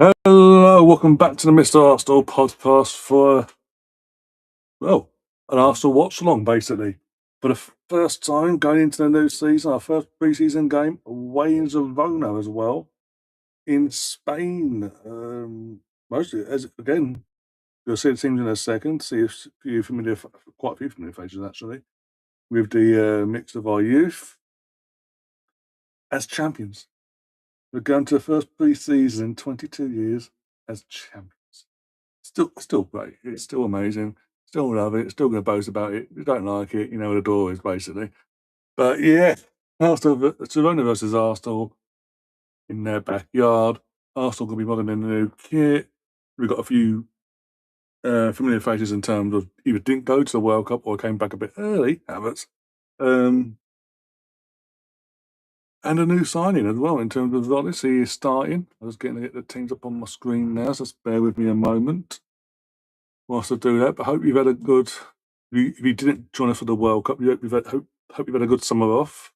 Hello, welcome back to the Mr. Arsenal podcast for, well, an Arsenal watch along, basically. For the first time going into the new season, our first pre-season game away in Girona as well, in Spain. Mostly, as again, you'll see the teams in a second, see a few familiar, quite a few familiar faces actually, with the mix of our youth as champions. We're going to the first pre-season in 22 years as champions. Still great. It's still amazing. Still love it. Still going to boast about it. If you don't like it, you know where the door is, basically. But yeah, Girona versus Arsenal in their backyard. Arsenal going to be modelling in the new kit. We've got a few familiar faces in terms of either didn't go to the World Cup or came back a bit early, Havertz. And a new signing as well in terms of Odyssey is starting. I was getting to get the teams up on my screen now, so just bear with me a moment whilst I do that. But hope you've had a good. If you didn't join us for the World Cup, hope you've had a good summer off,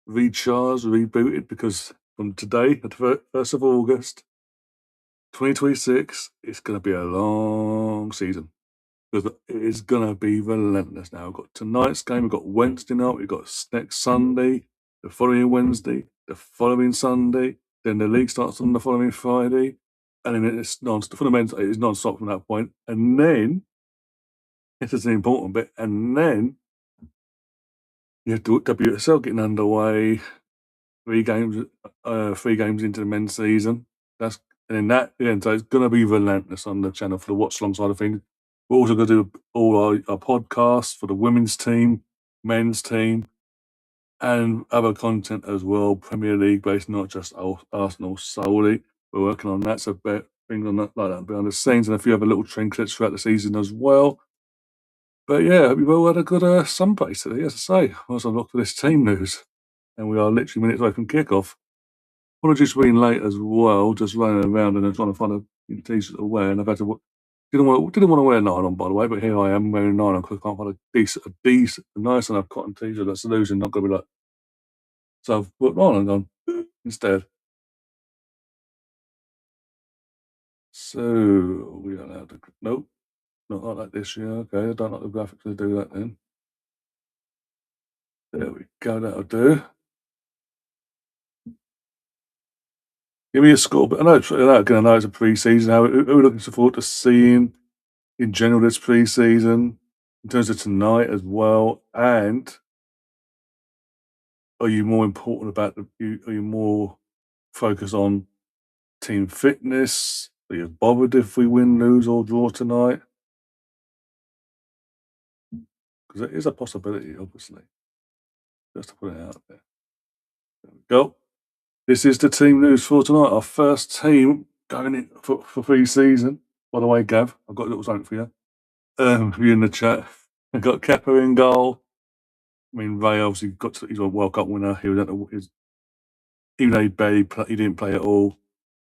recharged, rebooted, because from today, the 1st of August, 2026, it's going to be a long season. Because it is going to be relentless now. We've got tonight's game, we've got Wednesday night, we've got next Sunday, the following Wednesday, the following Sunday, then the league starts on the following Friday, and then it's non-stop. Fundamentally, it's non-stop from that point. And then, this is the important bit, and then you have to WSL getting underway, three games into the men's season. And then that again, so it's going to be relentless on the channel for the watch along side of things. We're also going to do all our podcasts for the women's team, men's team, and other content as well, Premier League based, not just Arsenal solely. We're working on that, so things on that like that behind the scenes, and a few other little trinkets throughout the season as well. But yeah, hope you've all had a good summer, basically. As I say, once I look for this team news, and we are literally minutes away from kickoff. Apologies for being late as well, just running around and trying to find a t-shirt to wear, and I've had to. Didn't want to wear nylon, by the way, but here I am wearing nylon because I can't find a nice enough cotton t-shirt that's losing. Not going to be like, so I've put nylon on instead. So we are allowed to. Nope, not like this. Yeah, okay. I don't like the graphics to do that. Then there we go. That'll do. Give me a score, but I know it's a pre-season. Who are we looking forward to seeing in general this pre-season, in terms of tonight as well? And are you more important about are you more focused on team fitness? Are you bothered if we win, lose, or draw tonight? Because it is a possibility, obviously. Just to put it out there. There we go. This is the team news for tonight. Our first team going in for pre-season. By the way, Gav, I've got a little something for you. For you in the chat. I've got Kepa in goal. I mean, Ray obviously he's a World Cup winner. He was even though he didn't play at all.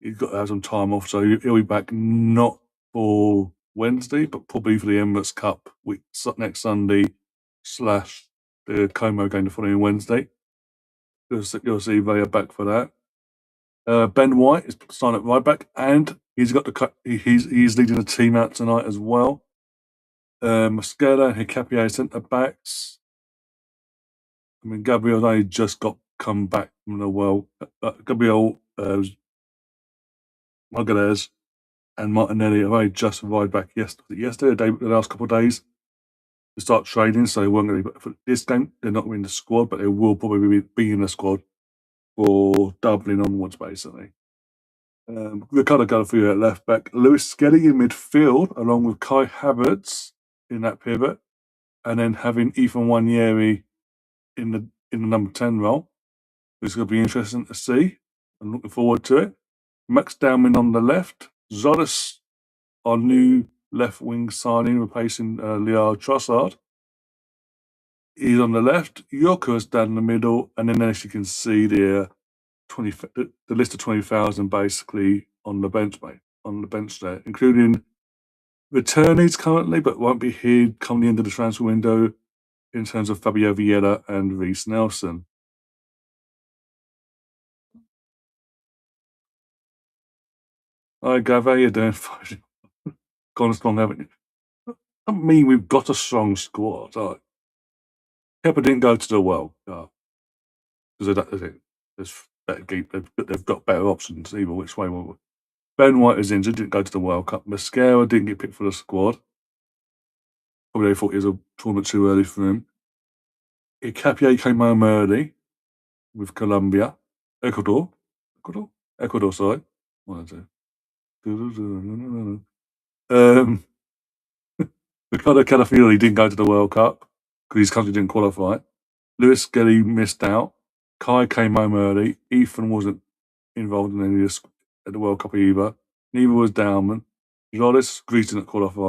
He's got to have some time off, so he'll be back not for Wednesday, but probably for the Emirates Cup week next Sunday / the Como game the following Wednesday. You'll see Ray back for that. Ben White is signed at right back, and he's leading the team out tonight as well. Mosquera and Hikapié centre backs. I mean, Gabriel's only just come back from the World. Gabriel, Magalhaes, and Martinelli have only just arrived back yesterday, the last couple of days to start training. So they weren't going to be for this game. They're not in the squad, but they will probably be in the squad for doubling onwards, basically. We'll kind of go through at left back. Lewis Skelly in midfield, along with Kai Havertz in that pivot, and then having Ethan Wanyeri in the number 10 role. It's going to be interesting to see. I'm looking forward to it. Max Dowman on the left. Zolis, our new left wing signing, replacing Liard Trossard. He's on the left. Yoko's down the middle. And then, as you can see, the list of 20,000 basically on the bench, there, including returnees currently, but won't be here come the end of the transfer window in terms of Fabio Vieira and Reece Nelson. Hi, Gav, how you doing? Gone strong, haven't you? I mean, we've got a strong squad. Kepa didn't go to the World Cup because there's better they've got better options either which way. Ben White is injured, didn't go to the World Cup. Mascara didn't get picked for the squad. Probably they thought it was a tournament too early for him. Ikapié came home early with Colombia. Ecuador, sorry. One or two. Ricardo Calafiori didn't go to the World Cup because his country didn't qualify. Lewis Skelly missed out. Kai came home early. Ethan wasn't involved in any of this at the World Cup either. Neither was Dowman. Loris, Greece didn't qualify.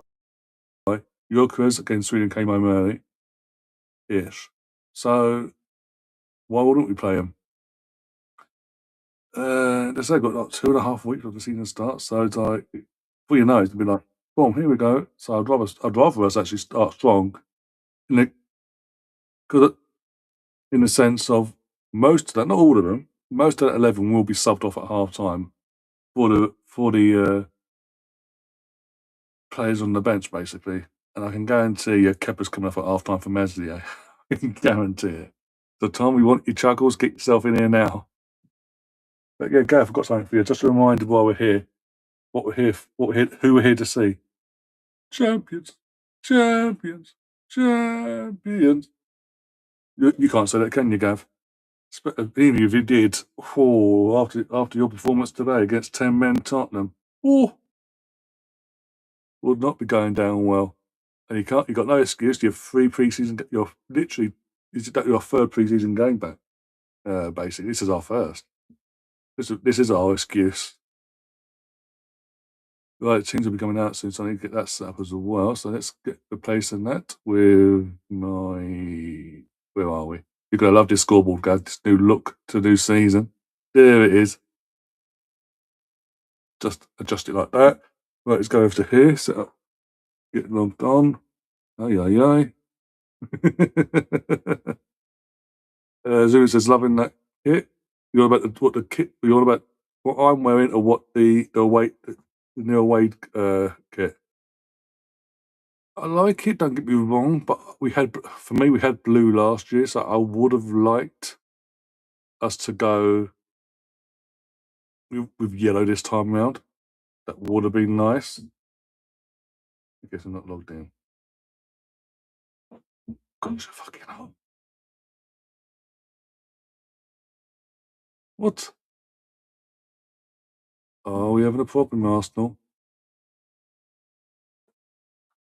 Gyökeres against Sweden came home early. Ish. So why wouldn't we play him? They say got like 2.5 weeks of the season starts, so it's like, before you know, it's gonna be like, boom, here we go. So I'd rather us actually start strong, in the sense of most of that, not all of them, most of that 11 will be subbed off at half time for the players on the bench, basically. And I can guarantee you, Kepa's coming off at half time for Meslier. I can guarantee it. So, Tom, we want your chuckles. Get yourself in here now. But yeah, Gav, I've got something for you. Just a reminder while we're here, who we're here to see. Champions, champions, champions. You can't say that, can you, Gav? Even if you did, after your performance today against 10 men Tottenham, would not be going down well. And you got no excuse. You're free pre-season. You're literally, is that your third pre-season game back? Basically, this is our first. This is our excuse. Right, teams will be coming out soon, so I need to get that set up as well. So let's get replacing that with my. Where are we? You're gonna love this scoreboard, guys. This new look to new season. There it is. Just adjust it like that. Right, let's go over to here. Set up. Get logged on. Aye. Zulu says loving that kit. You're about what the kit. You're about what I'm wearing, or what the new away kit. I like it. Don't get me wrong, but we had blue last year, so I would have liked us to go with yellow this time round. That would have been nice. I guess I'm not logged in. Gosh, fucking hell. What? Oh, we having a problem, Arsenal.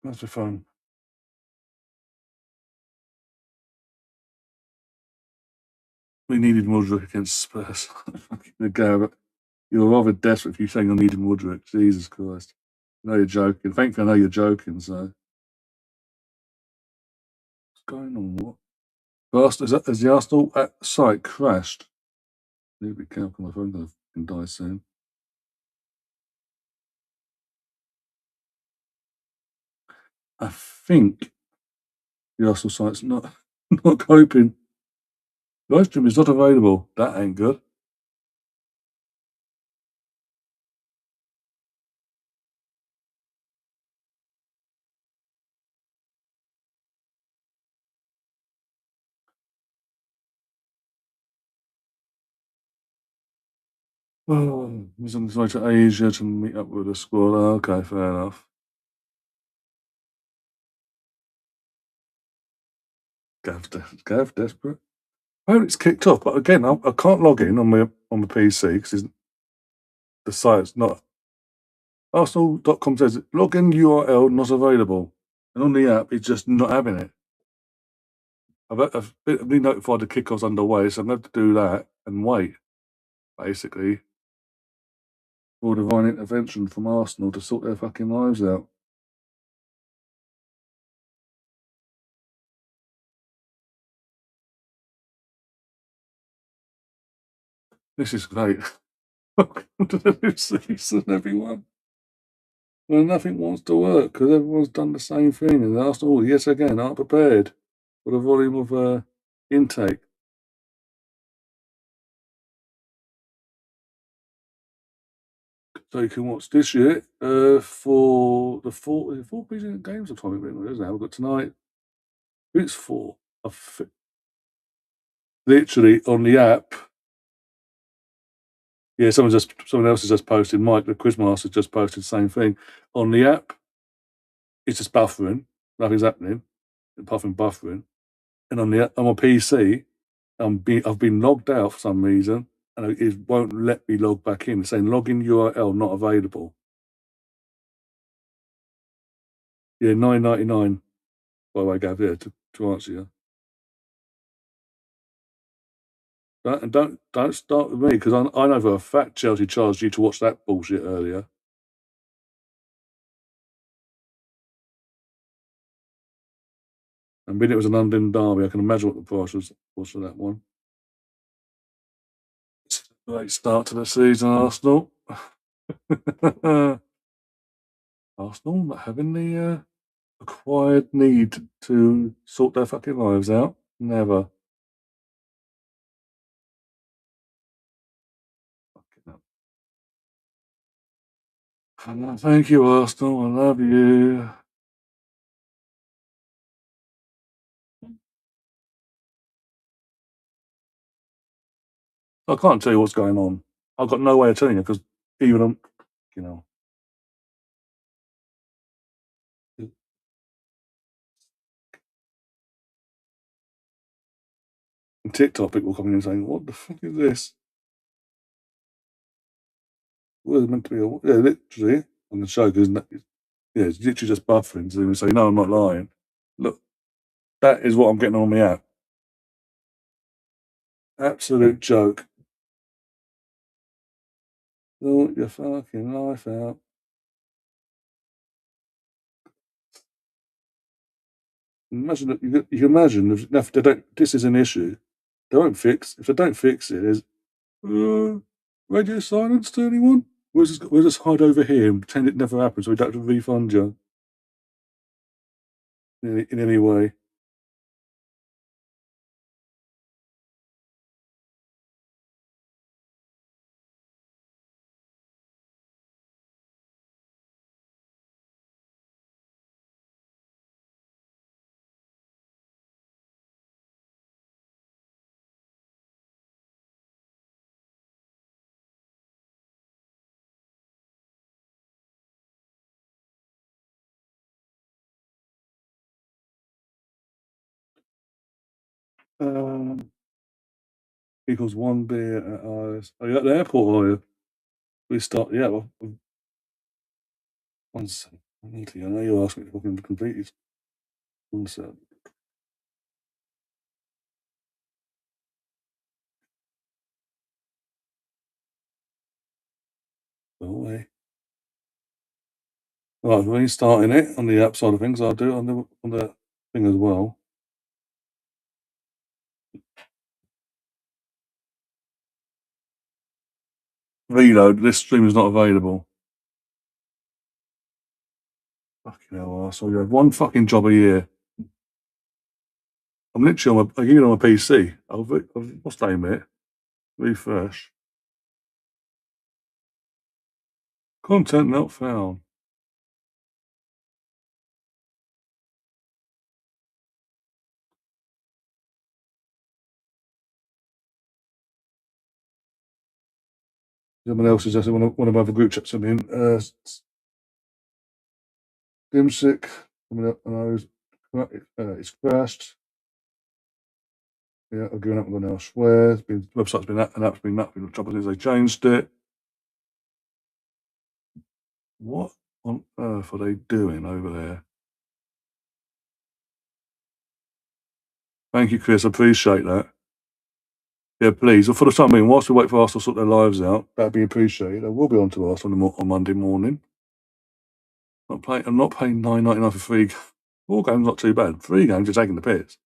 That's the phone. We needed Mudryk against Spurs. You're rather desperate if you're saying I needed Mudryk. Jesus Christ. I know you're joking. Thankfully, I know you're joking, so. What's going on? What? Has the Arsenal site crashed? Need to be careful. My phone's going to die soon. I think the Arsenal site's not coping. Live stream is not available. That ain't good. Oh, he's on his way to Asia to meet up with the squad. Okay, fair enough. Gav desperate. Oh, it's kicked off, but again, I can't log in on my PC because the site's not. Arsenal.com says login URL not available, and on the app it's just not having it. I've been notified the kickoff's underway, so I'm going to have to do that and wait, basically, for divine intervention from Arsenal to sort their fucking lives out. This is great. Welcome to the new season, everyone. Well, nothing wants to work because everyone's done the same thing, and Arsenal, yet again, aren't prepared for the volume of intake. So you can watch this year for the four preseason games. I'm trying to remember, isn't it? We've got tonight. I think it's four. Literally on the app. Yeah, someone else has just posted. Mike, the quizmaster, just posted the same thing on the app. It's just buffering. Nothing's happening apart from buffering. And on my PC, I've been logged out for some reason, and it won't let me log back in. It's saying login URL not available. Yeah, $9.99. By the way, Gav, yeah, to answer you. Don't start with me because I know for a fact Chelsea charged you to watch that bullshit earlier. And when it was an London derby, I can imagine what the price was for that one. Great start to the season, Arsenal. Arsenal not having the acquired need to sort their fucking lives out. Never. Thank you, Arsenal. I love you. I can't tell you what's going on. I've got no way of telling you because even on, you know, on TikTok, people coming in saying, "What the fuck is this?" Well, it's meant to be yeah, literally on the show because yeah, it's literally just buffering. So they say, "No, I'm not lying." Look, that is what I'm getting on my app. Absolute joke. Sort your fucking life out. Imagine that you can imagine if they don't. This is an issue. They won't fix. If they don't fix it, is radio silence to anyone? We'll just hide over here and pretend it never happened, so we don't have to refund you in any way. Um, equals one beer at ours. Are you at the airport? Are you? We start. Yeah. Well, one second. I know you asked me to fucking complete it. One second. Go away. Right, when you're starting it on the app side of things, I'll do it on the thing as well. Reload. This stream is not available. Fucking hell, arsehole. You have one fucking job a year. I'm literally on my PC. What's the name of it? Refresh. Content not found. Someone else is just one of my other group chats. I mean, Dimsick. It's crashed. Yeah, I've given up on elsewhere. Website's been an app's been up. The trouble is they changed it. What on earth are they doing over there? Thank you, Chris. I appreciate that. Yeah, please. For the time being, whilst we wait for Arsenal to sort their lives out, that'd be appreciated. I will be on to Arsenal on Monday morning. I'm not paying $9.99 for 3. 4 games, not too bad. 3 games, you're taking the piss.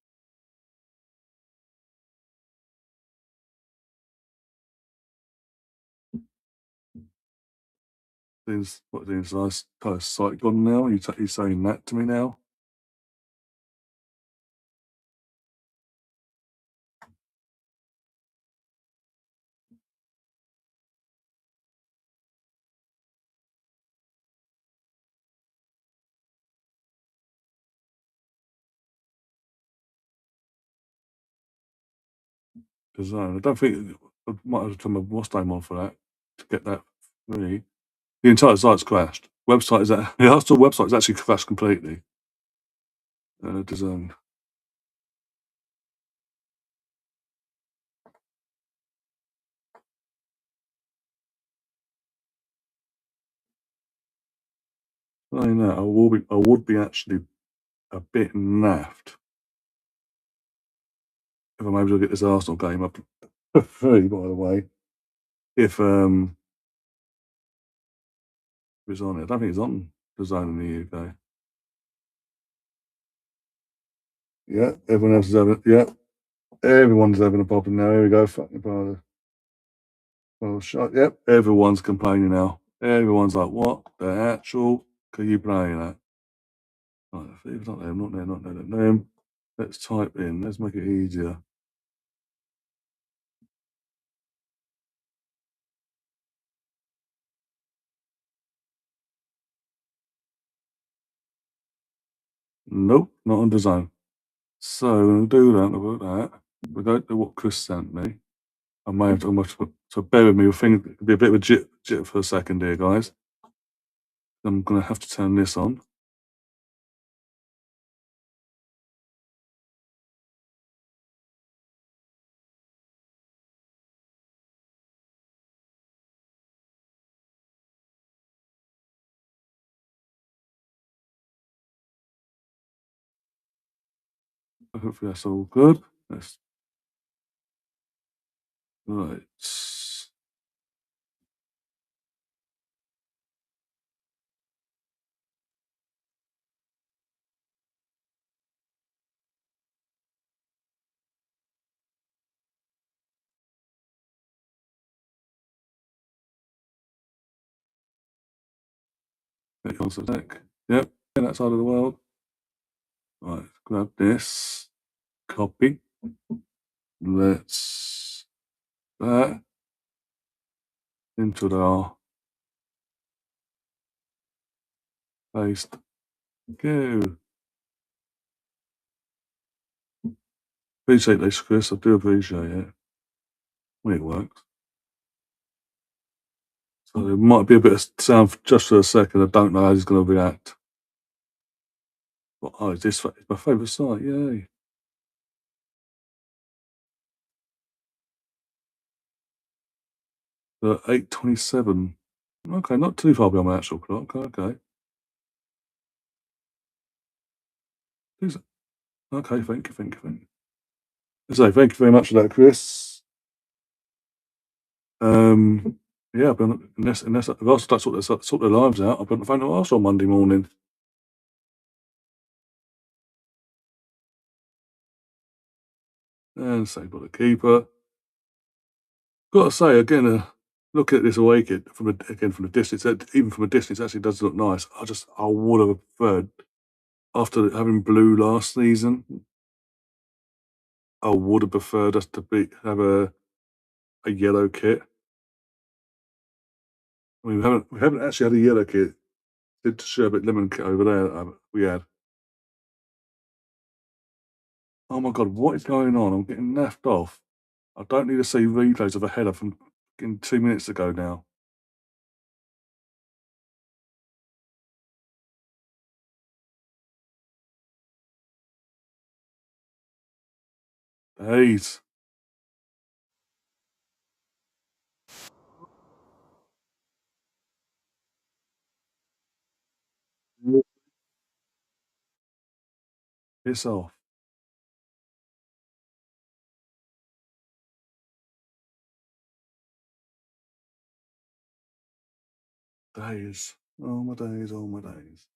What is nice kind of site gone now? You're saying that to me now? design. I don't think I might have to turn my what's name on for that to get that free. The entire site's crashed. Website is that the Arsenal website is actually crashed completely. Design. Saying that, I would be actually a bit naffed if I'm able to get this Arsenal game up for free. By the way, if it's on it, I don't think it's on Design in the UK. Yeah, everyone else is having. Yeah, everyone's having a problem now. Here we go. Fucking brother. Oh, shut. Yep, everyone's complaining now. Everyone's like, "What the actual? Can you play that?" Right, if it's not them, not there, not there, not them. Let's type in. Let's make it easier. Nope, not on Design. So we'll do that. We'll do that. We don't know what Chris sent me. I may have to almost. So bear with me. We'll think it could be a bit of a jit for a second here, guys. I'm gonna have to turn this on. Hopefully that's all good. Let's right. Click on select. Yep, that side of the world. Right, grab this. Copy. Let's that into our paste. Go. Appreciate this, Chris. I do appreciate it when it works. So there might be a bit of sound just for a second. I don't know how he's going to react. But, oh, it's my favourite site. Yay. 8:27. Okay, not too far beyond my actual clock. Okay. Okay, thank you. So thank you very much for that, Chris. Yeah, I've been unless I've also sort their lives out. I've been on the phone to Arsenal on Monday morning. And say about the keeper. Got to say again, look at this away from the distance. Even from a distance, it actually does look nice. I would have preferred after having blue last season. I would have preferred us to have a yellow kit. I mean, we haven't actually had a yellow kit. Did sherbet lemon kit over there? We had. Oh my god, what is going on? I'm getting naffed off. I don't need to see replays of a header from 2 minutes ago now. Days. Piss off. Days. Oh my days, oh my days.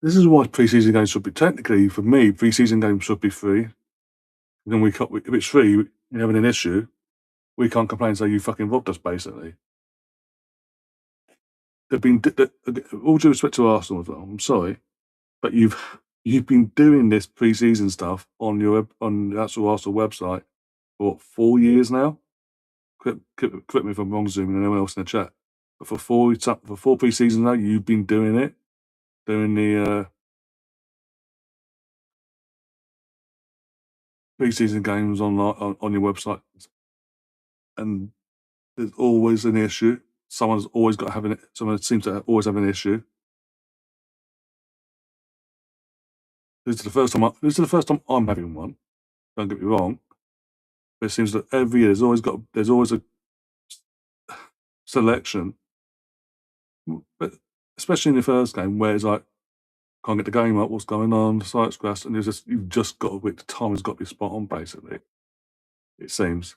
This is why pre-season games should be technically for me. Pre-season games should be free. And then if it's free, you're having an issue. We can't complain and say you fucking robbed us. Basically, they've been all due respect to Arsenal as well. I'm sorry, but you've been doing this pre-season stuff on the actual Arsenal website for 4 years now. Correct me if I'm wrong, Zoom, and anyone else in the chat. But for four pre-seasons now, you've been doing it, doing the pre-season games on your website, and there's always an issue. Someone's always got having it. Someone seems to always have an issue. This is the first time. This is the first time I'm having one. Don't get me wrong. But it seems that every year there's always a selection, but especially in the first game where it's like can't get the game up. What's going on? The site's crashed, and you've just got to wait. The time has got to be spot on. Basically, it seems.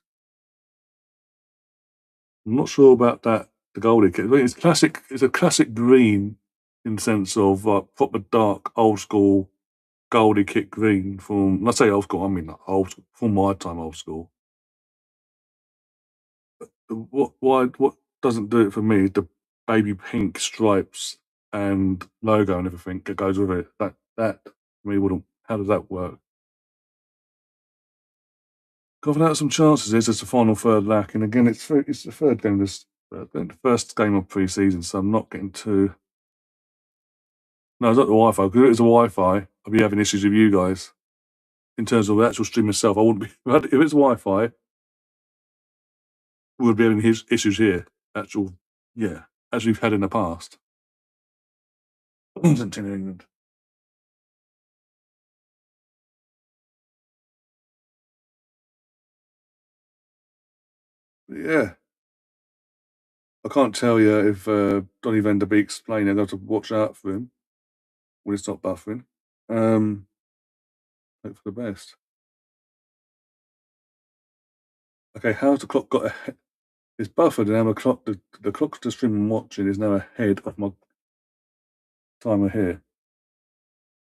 I'm not sure about that. The Goldie kit. It's classic. It's a classic green in the sense of proper dark, old school Goldie kit green from. When I say old school, I mean like old school, from my time, old school. What doesn't do it for me is the baby pink stripes and logo and everything that goes with it. That for me wouldn't. How does that work? Carving out some chances is it's the final third lack, and again it's the third game the first game of pre-season, so I'm not getting too. No, it's not the Wi-Fi. Because if it was the Wi-Fi, I'd be having issues with you guys in terms of the actual stream itself. I wouldn't be if it's Wi-Fi. We would be having issues here. Actual, yeah, as we've had in the past. England. Yeah, I can't tell you if Donny van der Beek's playing. I've got to watch out for him when he's not buffering. Hope for the best. Okay, how's the clock got ahead? It's buffered, and now the clock to stream I'm watching is now ahead of my timer here.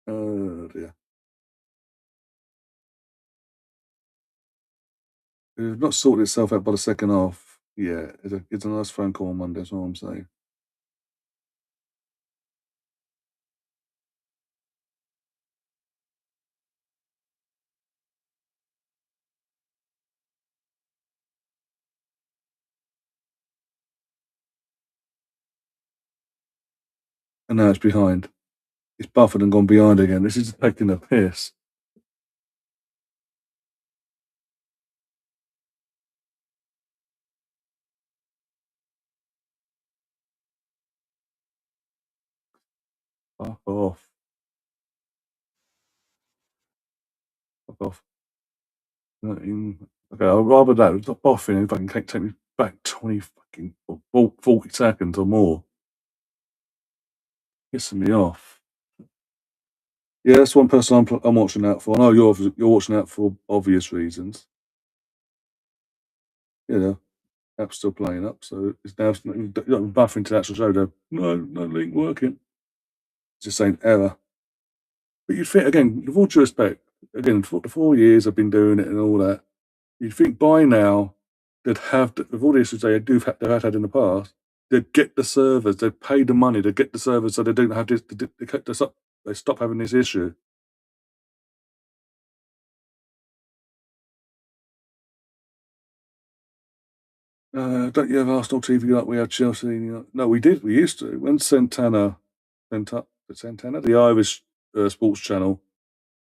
Oh dear. It's not sorted itself out by the second half. Yeah, it's a nice phone call on Monday. That's all I'm saying. And now it's behind. It's buffered and gone behind again. This is taking a piss. Fuck off. Fuck off. Okay, I'd rather that. It's not buffing if I can take me back 20 fucking or 40 seconds or more. Pissing me off. Yeah, that's one person I'm watching out for. I know you're watching out for obvious reasons. Yeah, app's still playing up, so it's now buffering to the actual show. No link working. It's just saying error. But you'd think again, with all due respect, again, for the 4 years I've been doing it and all that, you'd think by now they'd have, with all the issues they've had in the past, they'd get the servers, they'd pay the money to get the servers so they don't have this, they stop having this issue. Don't you have Arsenal TV like we had Chelsea? No, we did. We used to. When Santana, the Irish sports channel,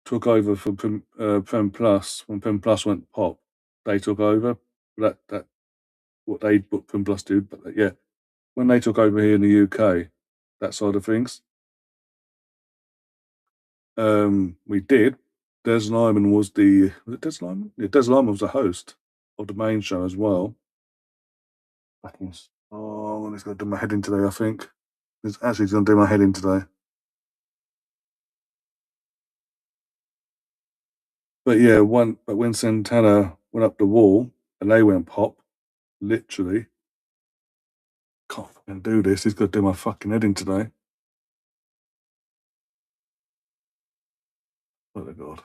took over from Prem Plus, when Prem Plus went pop, they took over. That what Prem Plus did. But yeah, when they took over here in the UK, that side of things, we did. Des Lyman was it Des Lyman? Yeah, Des Lyman was the host of the main show as well. Oh, it's going to do my head in today, I think. It's actually going to do my head in today. But yeah, when Santana went up the wall and they went pop, literally, can't fucking do this. He's going to do my fucking head in today. Oh my god.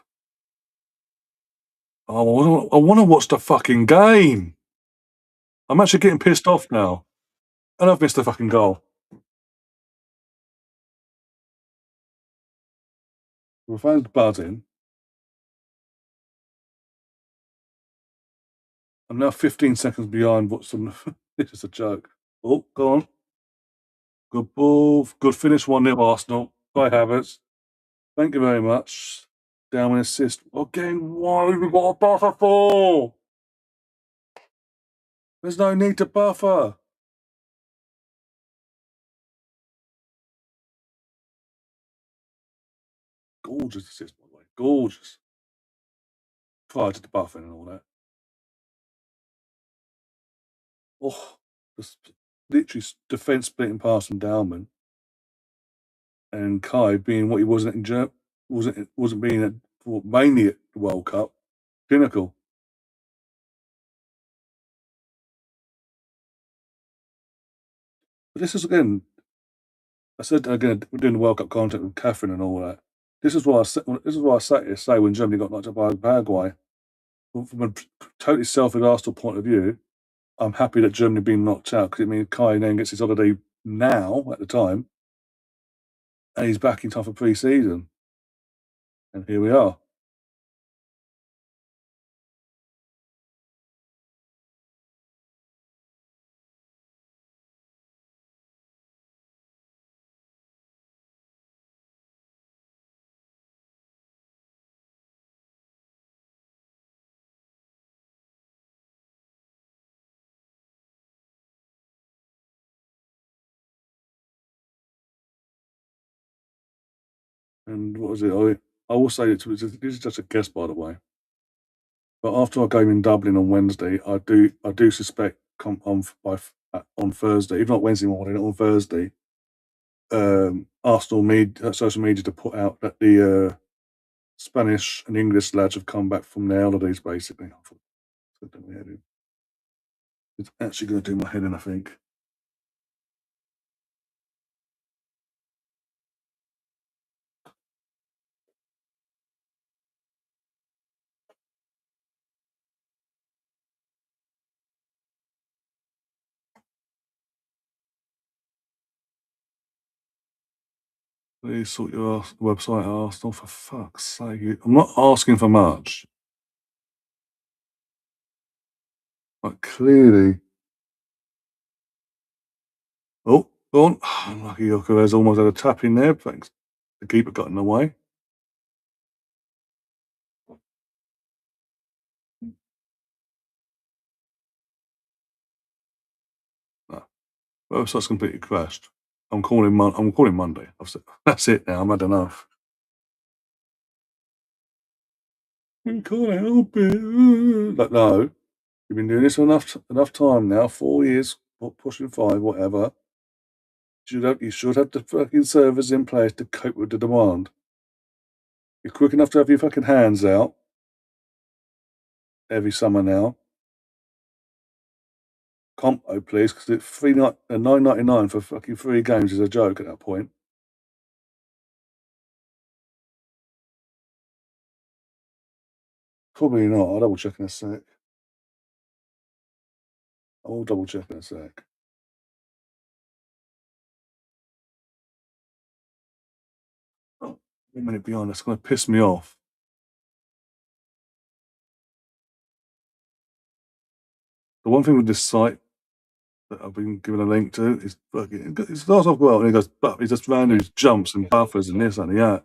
Oh, I want to watch the fucking game. I'm actually getting pissed off now. And I've missed the fucking goal. The phone's buzzing. I'm now 15 seconds behind what's on. This is a joke. Oh, go on. Good ball. Good finish. 1-0 Arsenal. By Havertz. Thank you very much. Down assist. Again, why have we got a buffer for? There's no need to buffer. Gorgeous assist, by the way. Gorgeous. Prior to the buffing and all that. Oh, just literally defence splitting past Endowment. And Kai being what he wasn't in Germany, wasn't being mainly at the World Cup. Pinnacle. But this is again, I said again, we're doing the World Cup content with Catherine and all that. This is what I sat here to say when Germany got knocked out by Paraguay. From a totally selfish Arsenal point of view, I'm happy that Germany being knocked out because it means Kai then gets his holiday now at the time, and he's back in time for pre-season. And here we are. And what was it? I will say this is just a guess, by the way. But after our game in Dublin on Wednesday, I do suspect on Thursday, if not Wednesday morning, on Thursday, Arsenal social media to put out that the Spanish and English lads have come back from their holidays. Basically, I thought, it's gonna do my head in. It's actually going to do my head in, I think. Please sort your website, Arsenal, for fuck's sake. I'm not asking for much, but clearly. Oh, go on. Unlucky Yoko's almost had a tap in there. Thanks. The keeper got in the way. No, website's completely crashed. I'm calling Monday. I've said, that's it now. I'm had enough. We can't help it. But no, you've been doing this enough time now. 4 years, pushing 5, whatever. You should have the fucking servers in place to cope with the demand. You're quick enough to have your fucking hands out every summer now. Compo, please, because it's $9.99 for fucking 3 games is a joke at that point. Probably not. I'll double check in a sec. I will double check in a sec. Oh, 1 minute behind. That's going to piss me off. The one thing with this site that I've been given a link to is fucking. It starts off well, and he goes, but he just randomly jumps and buffers and this and that.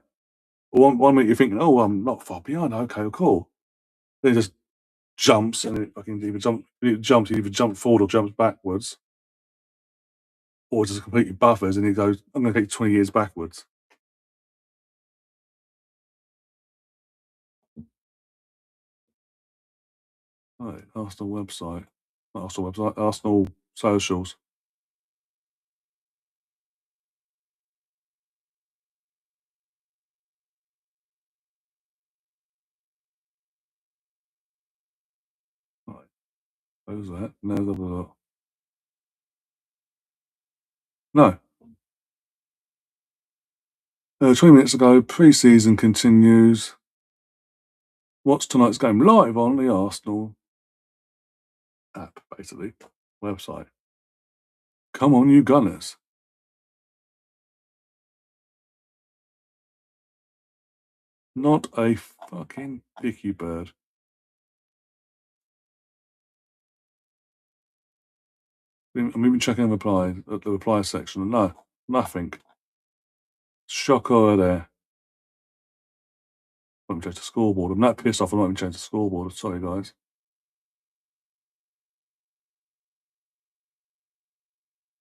One minute you're thinking, oh, I'm not far behind. Okay, cool. Then he just jumps and it fucking he either jumps forward or jumps backwards, or just completely buffers and he goes, I'm going to take 20 years backwards. Right, Arsenal website. Not Arsenal website, Arsenal socials. Right, close that. No, blah, blah, blah. No. 20 minutes ago, pre-season continues. What's tonight's game? Live on the Arsenal app, basically. Website. Come on, you Gunners. Not a fucking picky bird. I'm even checking the reply section. No, nothing. Shock over there. haven't changed the scoreboard. I'm that pissed off. I'm not even changed the scoreboard. Sorry, guys.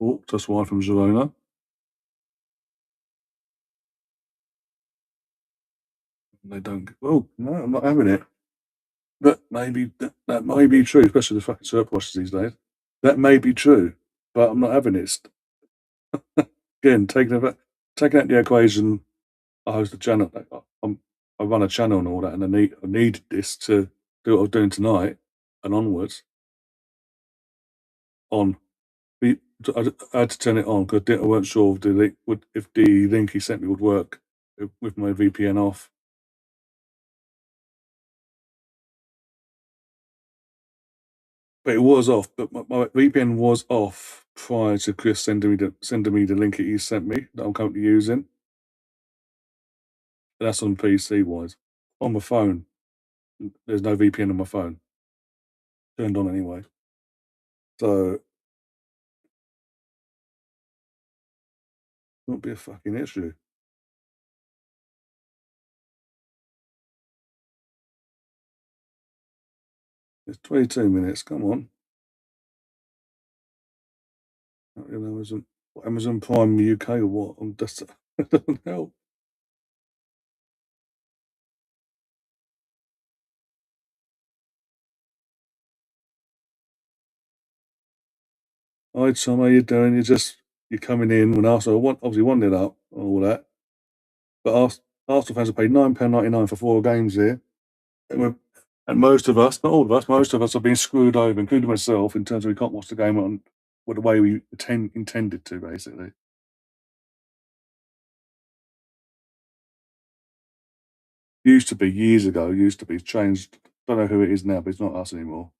Oh, just wide from Girona. They don't. Oh no, I'm not having it. But maybe that may be true, especially the fucking syrup washers these days. That may be true, but I'm not having it. Again, taking out the equation. I host a channel. I run a channel and all that, and I needed this to do what I was doing tonight and onwards. On, I had to turn it on because I weren't sure if the link he sent me would work with my VPN off. But it was off. But my VPN was off prior to Chris sending me the link that he sent me that I'm currently using. That's on PC wise. On my phone, there's no VPN on my phone. Turned on anyway. So won't be a fucking issue. It's 22 minutes. Come on. Amazon Prime UK or what? I'm just that doesn't help. Hi Tom, how you doing? You're coming in when Arsenal obviously 1-0 up and all that. But Arsenal fans have paid £9.99 for 4 games here. And most of us, not all of us, most of us have been screwed over, including myself, in terms of we can't watch the game on the way we intended to, basically. Used to be years ago. Used to be. It's changed. Don't know who it is now, but it's not us anymore.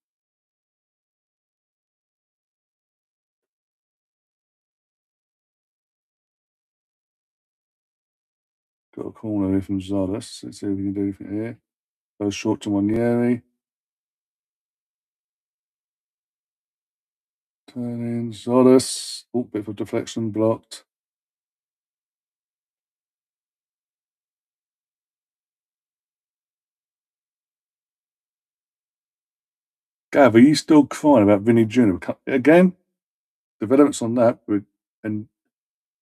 Got a corner here from Zardes. Let's see if we can do anything here. Goes short to Monieri. Turn in. Zardes. Oh, bit of a deflection blocked. Gav, are you still crying about Vinny Jr.? Again, developments on that, and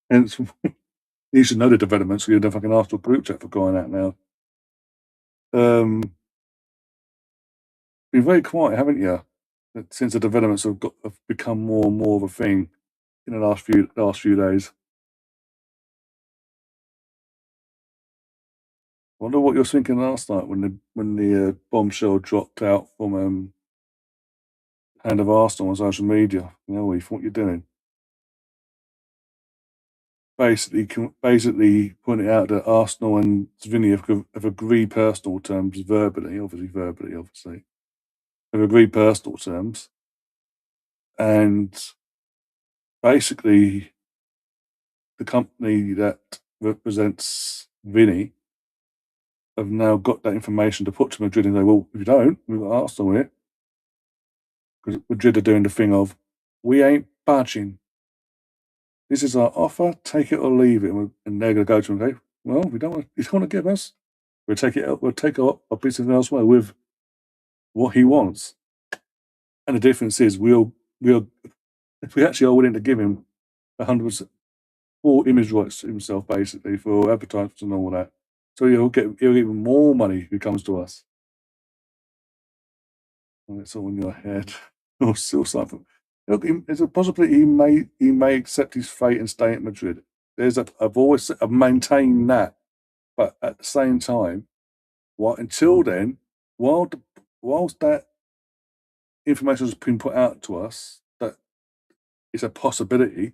hence you should know the developments. So you're in the fucking Arsenal group chat for crying out now. Been very quiet, haven't you? Since the developments have become more and more of a thing in the last few days. I wonder what you're thinking last night when the bombshell dropped out from Hand of Arsenal on social media. You know what you're doing. Basically pointing out that Arsenal and Vinny have agreed personal terms verbally, obviously, have agreed personal terms, and basically the company that represents Vinny have now got that information to put to Madrid and say, well, if you don't, we've got Arsenal here. Because Madrid are doing the thing of, we ain't budging. This is our offer, take it or leave it. And they're going to go to him and say, well, you don't want to give us, we'll take our business elsewhere with what he wants. And the difference is if we actually are willing to give him 100% all image rights to himself, basically, for advertisements and all that. So he'll get even more money if he comes to us. And it's all in your head. Or still something. Look, there's a possibility he may accept his fate and stay at Madrid. I've maintained that, but at the same time, until then, whilst that information has been put out to us that it's a possibility,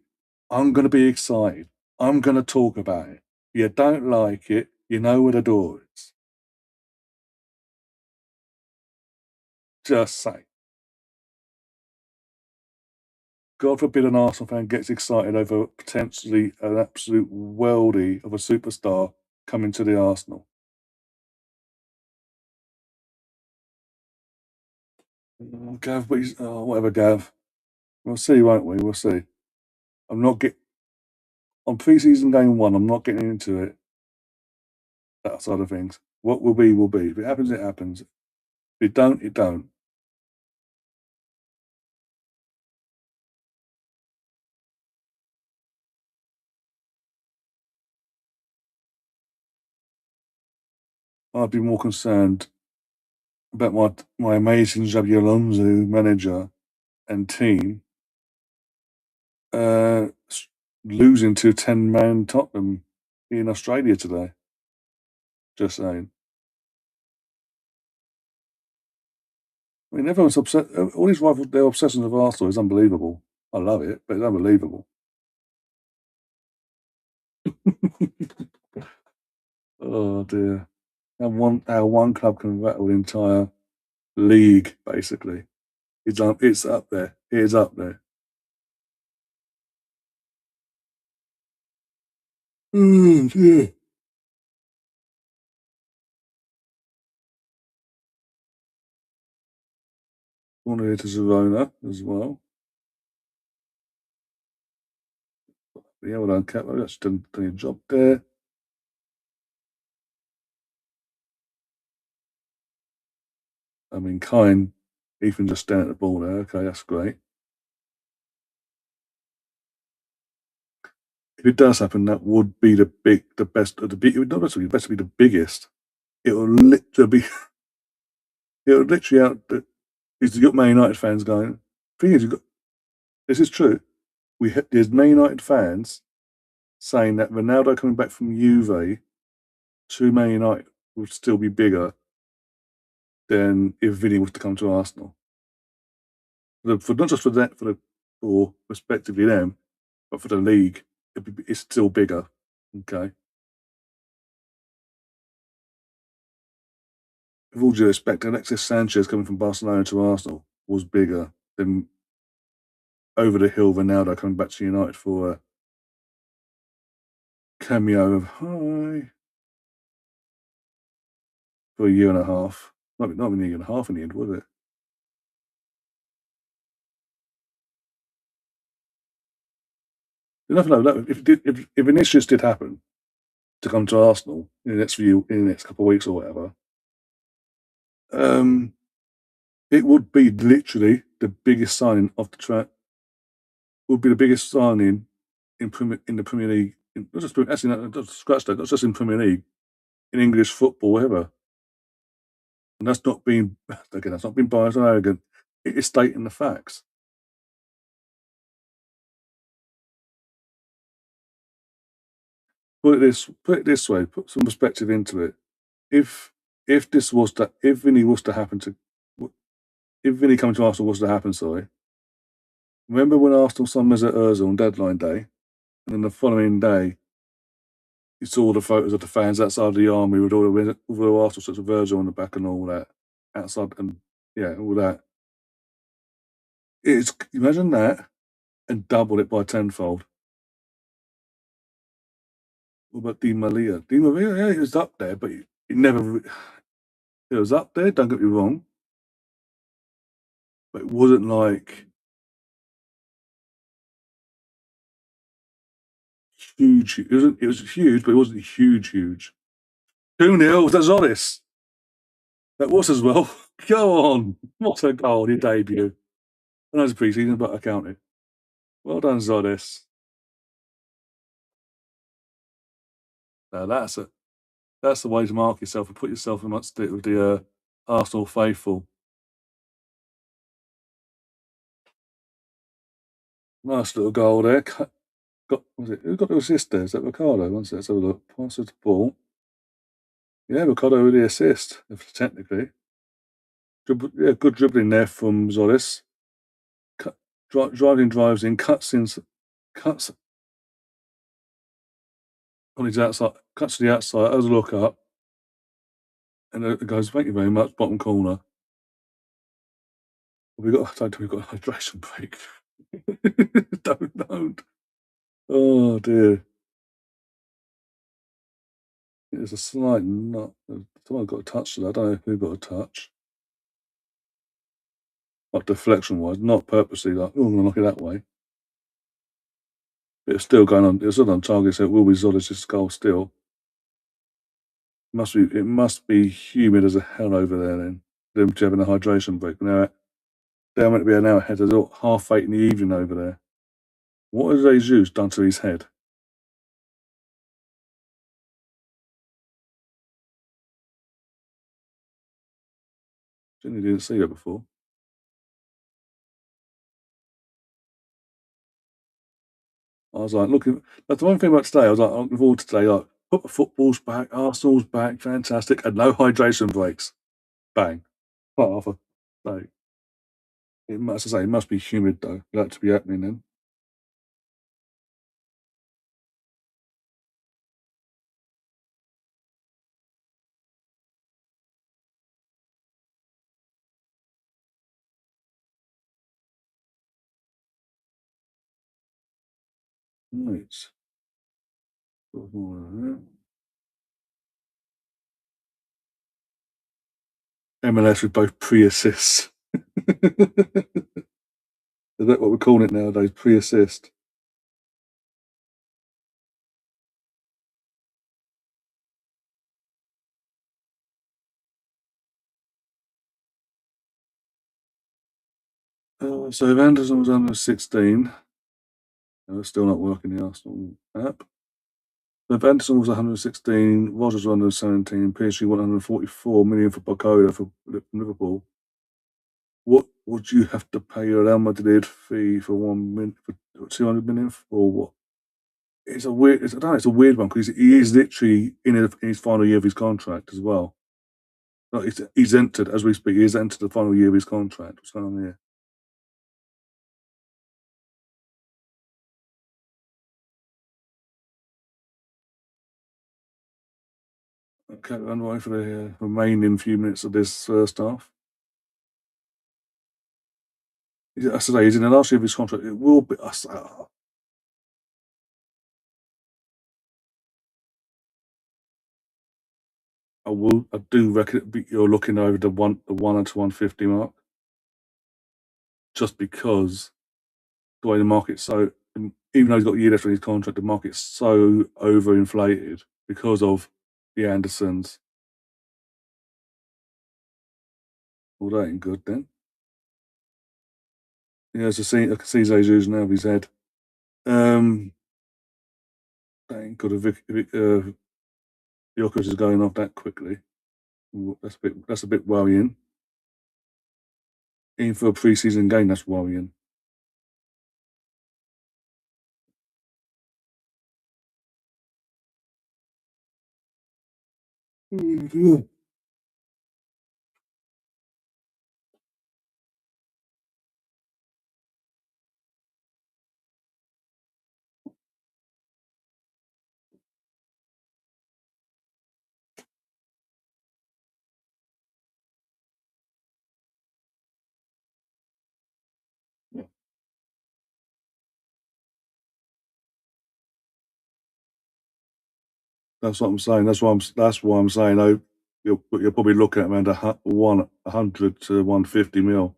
I'm going to be excited. I'm going to talk about it. If you don't like it, you know where the door is. Just say. God forbid an Arsenal fan gets excited over potentially an absolute worldie of a superstar coming to the Arsenal. Gav, whatever, Gav. We'll see, won't we? We'll see. On pre-season game 1. I'm not getting into it. That side of things. What will be, will be. If it happens, it happens. If it don't, it don't. I'd be more concerned about my amazing Xabi Alonso manager and team uh, losing to 10-man Tottenham in Australia today. Just saying. I mean, everyone's upset. All these rivals, their obsession with Arsenal is unbelievable. I love it, but it's unbelievable. Oh dear. And how one club can rattle the entire league, basically. It's up there. It is up there. Oh dear. Corner here to Girona as well. Yeah, well done, Cap. That's done your job there. I mean, Ethan just staring at the ball there. Okay, that's great. If it does happen, that would be the best of the big. It would not necessarily best be the biggest. It will literally be. It will literally out. You've got Man United fans going. Thing is, this is true. There's Man United fans saying that Ronaldo coming back from Juve to Man United would still be bigger than if Vinny was to come to Arsenal. For not just for that, for respectively them, but for the league, it's still bigger. Okay. With all due respect, Alexis Sanchez coming from Barcelona to Arsenal was bigger than over the hill Ronaldo coming back to United for a cameo of hi for a year and a half. Not even a year and a half in the end, was it? Nothing like that. If Vinicius did happen to come to Arsenal in the next couple of weeks or whatever, um, it would be literally the biggest signing of the track. Would be the biggest signing in the Premier League. Not just actually, not scratch that. Not just in Premier League, in English football, ever. And that's not being again. That's not being biased or arrogant. It is stating the facts. Put it this way. Put some perspective into it. If if Vinny was to happen to if Vinny coming to Arsenal was to happen, sorry. Remember when Arsenal signed Mesut Ozil on deadline day, and then the following day you saw the photos of the fans outside the army with all the Arsenal such of Virgil on the back and all that outside, and yeah, all that. It's imagine that and double it by tenfold. What about Di Maria? Di Maria, yeah, he was up there, but he never. It was up there. Don't get me wrong, but it wasn't like huge. It was huge, but it wasn't huge. Huge. 2-0. That's honest. That was as well. Go on. What a goal, your debut. I know it's pre-season, but I count it. Well done, Zodis. Now that's the way to mark yourself and put yourself amongst it with the Arsenal faithful. Nice little goal there. Who got the assist there? Is that Ricardo? Let's have a look. Pass the ball. Yeah, Ricardo with the assist, technically. Good dribbling there from Zodis. Driving drives in, cuts on his outside, cuts to the outside, has a look up, and it goes, thank you very much, bottom corner. We've got a hydration break. Don't. Oh dear. It's a slight not. Someone got a touch to that. I don't know who got a touch. Like deflection wise, not purposely, like, oh, I'm going to knock it that way. But it's still going on. It's still on target, so it will be Zolis' goal still. It must be humid as a hell over there then. Them having a hydration break. Now they're meant to be an hour ahead. It's 8:30 in the evening over there. What has Jesus done to his head? Generally didn't see that before. I was like, looking. That's the one thing about today. I was like, I'm looking forward to today. Like, put the football's back, Arsenal's back, fantastic, and no hydration breaks. Bang. Quite often. So it must, as I say, it must be humid though. For that to be happening then. Right. MLS with both pre-assists. Is that what we're calling it nowadays? Pre-assist. So if Anderson was under 16, it's still not working the Arsenal app. So if Anderson was 116, Rogers was 117, PSG 144 million for Barcola for Liverpool. What would you have to pay a Real Madrid fee for 1 million for 200 million for what? It's a weird. I don't know. It's a weird one because he is literally in his final year of his contract as well. Like he's entered as we speak. He's entered the final year of his contract. What's going on here? Okay, run away for the remaining few minutes of this first half. I say he's in the last year of his contract. It will be. I will. I do reckon you're looking over the one to 150 mark, just because the way the market's so. Even though he's got a year left on his contract, the market's so overinflated because of the Andersons. Well, that ain't good then. Yeah, I can see Jesus now of his head. That ain't good. If Jokic is going off that quickly. That's a bit worrying. Even for a preseason game, that's worrying. That's what I'm saying. That's why I'm saying. Oh, you're probably looking at around 100 to 150 mil.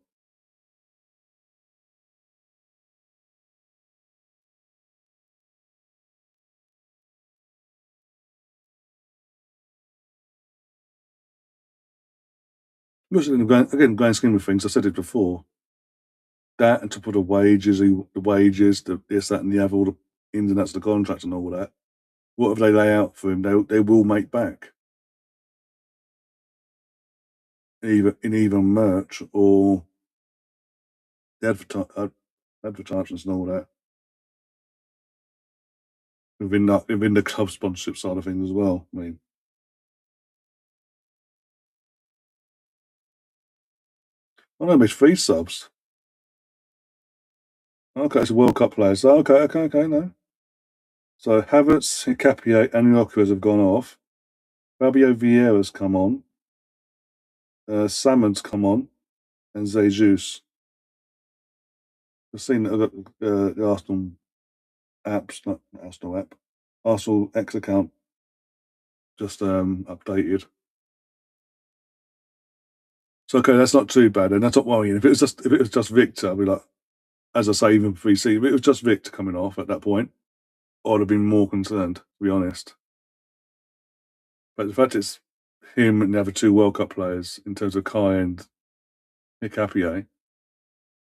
Which in the grand scheme of things, I said it before. That and to put the this, that, and the other, all the ins and outs of the contract and all that. Whatever they lay out for him, they will make back either merch or the advertisements and all that within the club sponsorship side of things as well. I mean, I know it's free subs. Okay, it's a World Cup players. So, okay, no. So Havertz, Hikapié, and Lopez have gone off. Fabio Vieira's come on. Salmon's come on, and Jesus. I've seen the Arsenal apps, not Arsenal app, Arsenal X account just updated. So okay, that's not too bad, and that's not worrying. If it was just Victor, I'd be like, as I say, even for VC, if it was just Victor coming off at that point, I'd have been more concerned, to be honest. But the fact him and the other two World Cup players in terms of Kai and Hikapié.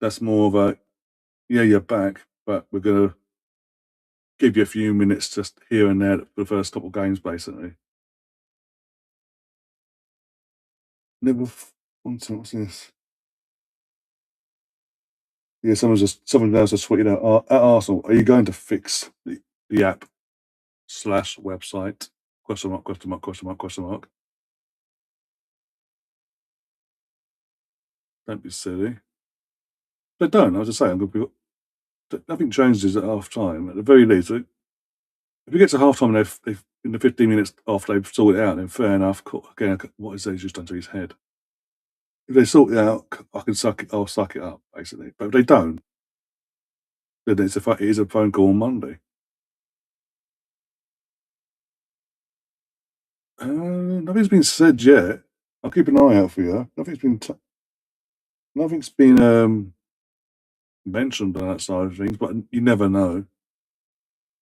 That's more of a, yeah, you're back, but we're going to give you a few minutes just here and there for the first couple of games, basically. Never. What's this? Yeah, someone else just tweeted out at Arsenal. Are you going to fix the app slash website? Question mark, question mark, question mark, question mark. Don't be silly. They don't. I was just saying, nothing changes at half time. At the very least, if we get to half time and they've in the 15 minutes after they've sorted it out, then fair enough. Again, what is they just done to his head? If they sort it out, I'll suck it up, basically. But if they don't, then it is a phone call on Monday. Nothing's been said yet. I'll keep an eye out for you. Nothing's been mentioned on that side of things, but you never know.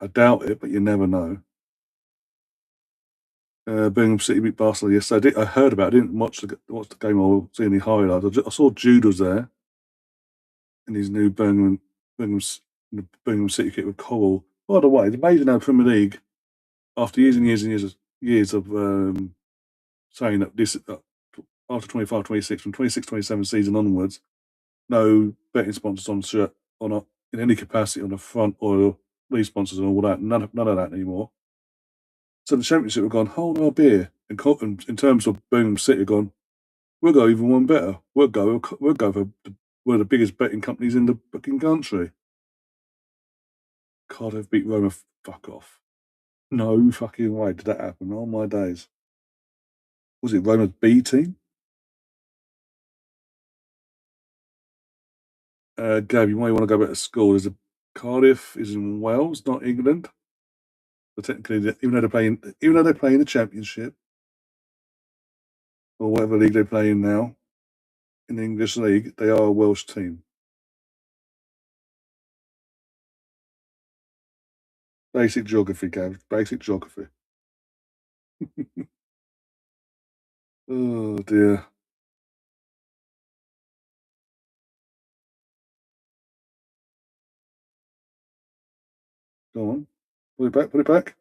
I doubt it, but you never know. Birmingham City beat Barcelona yesterday. I heard about it. I didn't watch the game or see any highlights. I saw Jude was there in his new Birmingham City kit with Coral. By the way, it's amazing how the Premier League, after years and years and years of saying that this after 25, 26, from 26, 27 season onwards, no betting sponsors on shirt in any capacity on the front or lead sponsors and all that. None of that anymore. So the Championship have gone, hold our beer. And in terms of Birmingham City, have gone, we'll go even one better. We'll go for one of the biggest betting companies in the fucking country. Cardiff beat Roma. Fuck off. No fucking way did that happen. All my days. Was it Roma's B team? Gav, you might want to go back to school. Cardiff is in Wales, not England. So technically, even though they play in the Championship or whatever league they play in now, in the English league, they are a Welsh team. Basic geography, Gav. Basic geography. Oh dear. Go on. Put it back. Put it back.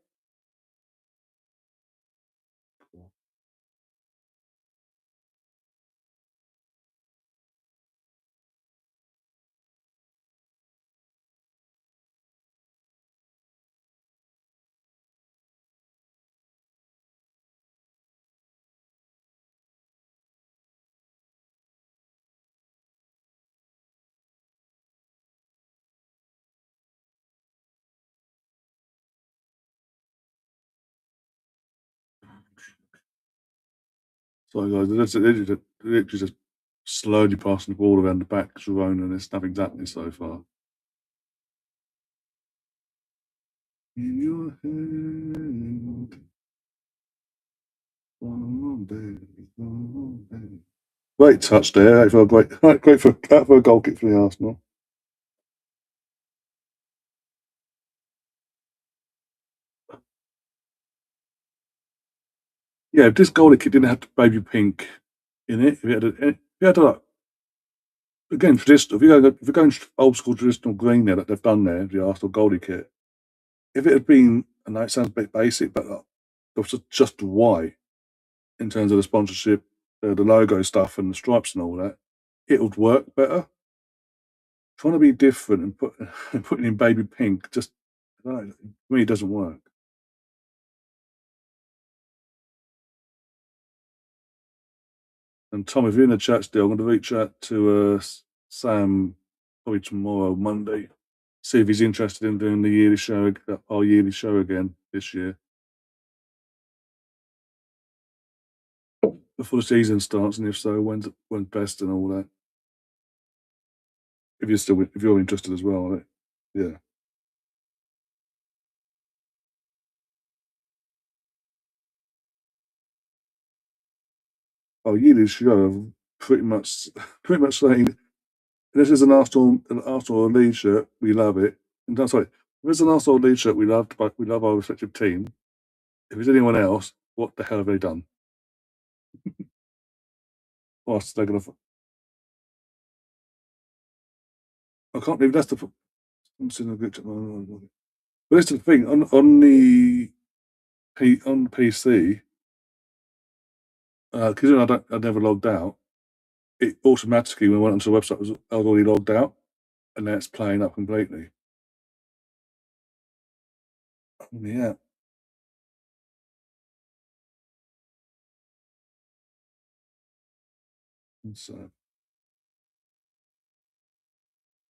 Sorry, guys. Literally just slowly passing the ball around the back, Girona, and it's nothing's happening so far. In your head. Great touch there. Great for a goal kick for the Arsenal. Yeah, if this goal kick didn't have baby pink in it, if you had like, again, traditional, if you're going old school traditional green there that they've done there, the Arsenal goalie kit, if it had been, I know it sounds a bit basic, but it was just white in terms of the sponsorship, the logo stuff and the stripes and all that, it would work better. Trying to be different and putting in baby pink just, I don't know, for me, it doesn't work. And Tom, if you're in the chat still, I'm going to reach out to Sam probably tomorrow, Monday, see if he's interested in doing our yearly show again this year before the season starts, and if so, when's best and all that. If you're interested as well, right? Yeah. Our yearly show, pretty much saying this is an Arsenal lead shirt, we love it. And no, sorry, if it's an Arsenal lead shirt, we love our respective team. If it's anyone else, what the hell have they done? whilst they're going to. I can't believe that's the. I'm seeing a good. But that's the thing on the on the PC. Because I never logged out. It automatically when I went onto the website I was already logged out, and now it's playing up completely. Yeah. So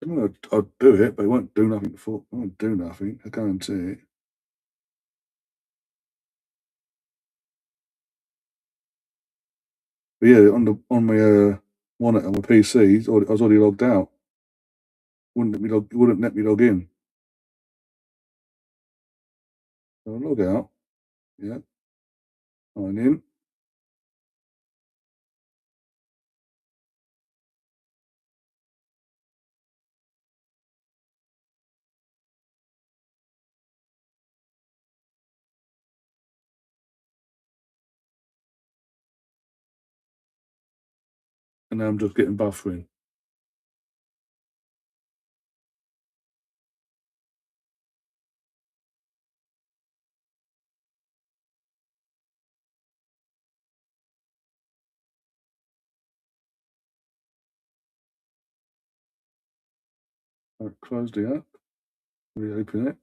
I mean, I'd do it, but it won't do nothing before. It won't do nothing. I guarantee it. But yeah, on my monitor on my PC, I was already logged out. Wouldn't let me log in. So I log out. Yeah, sign in, and now I'm just getting buffering. I closed the app, reopen it,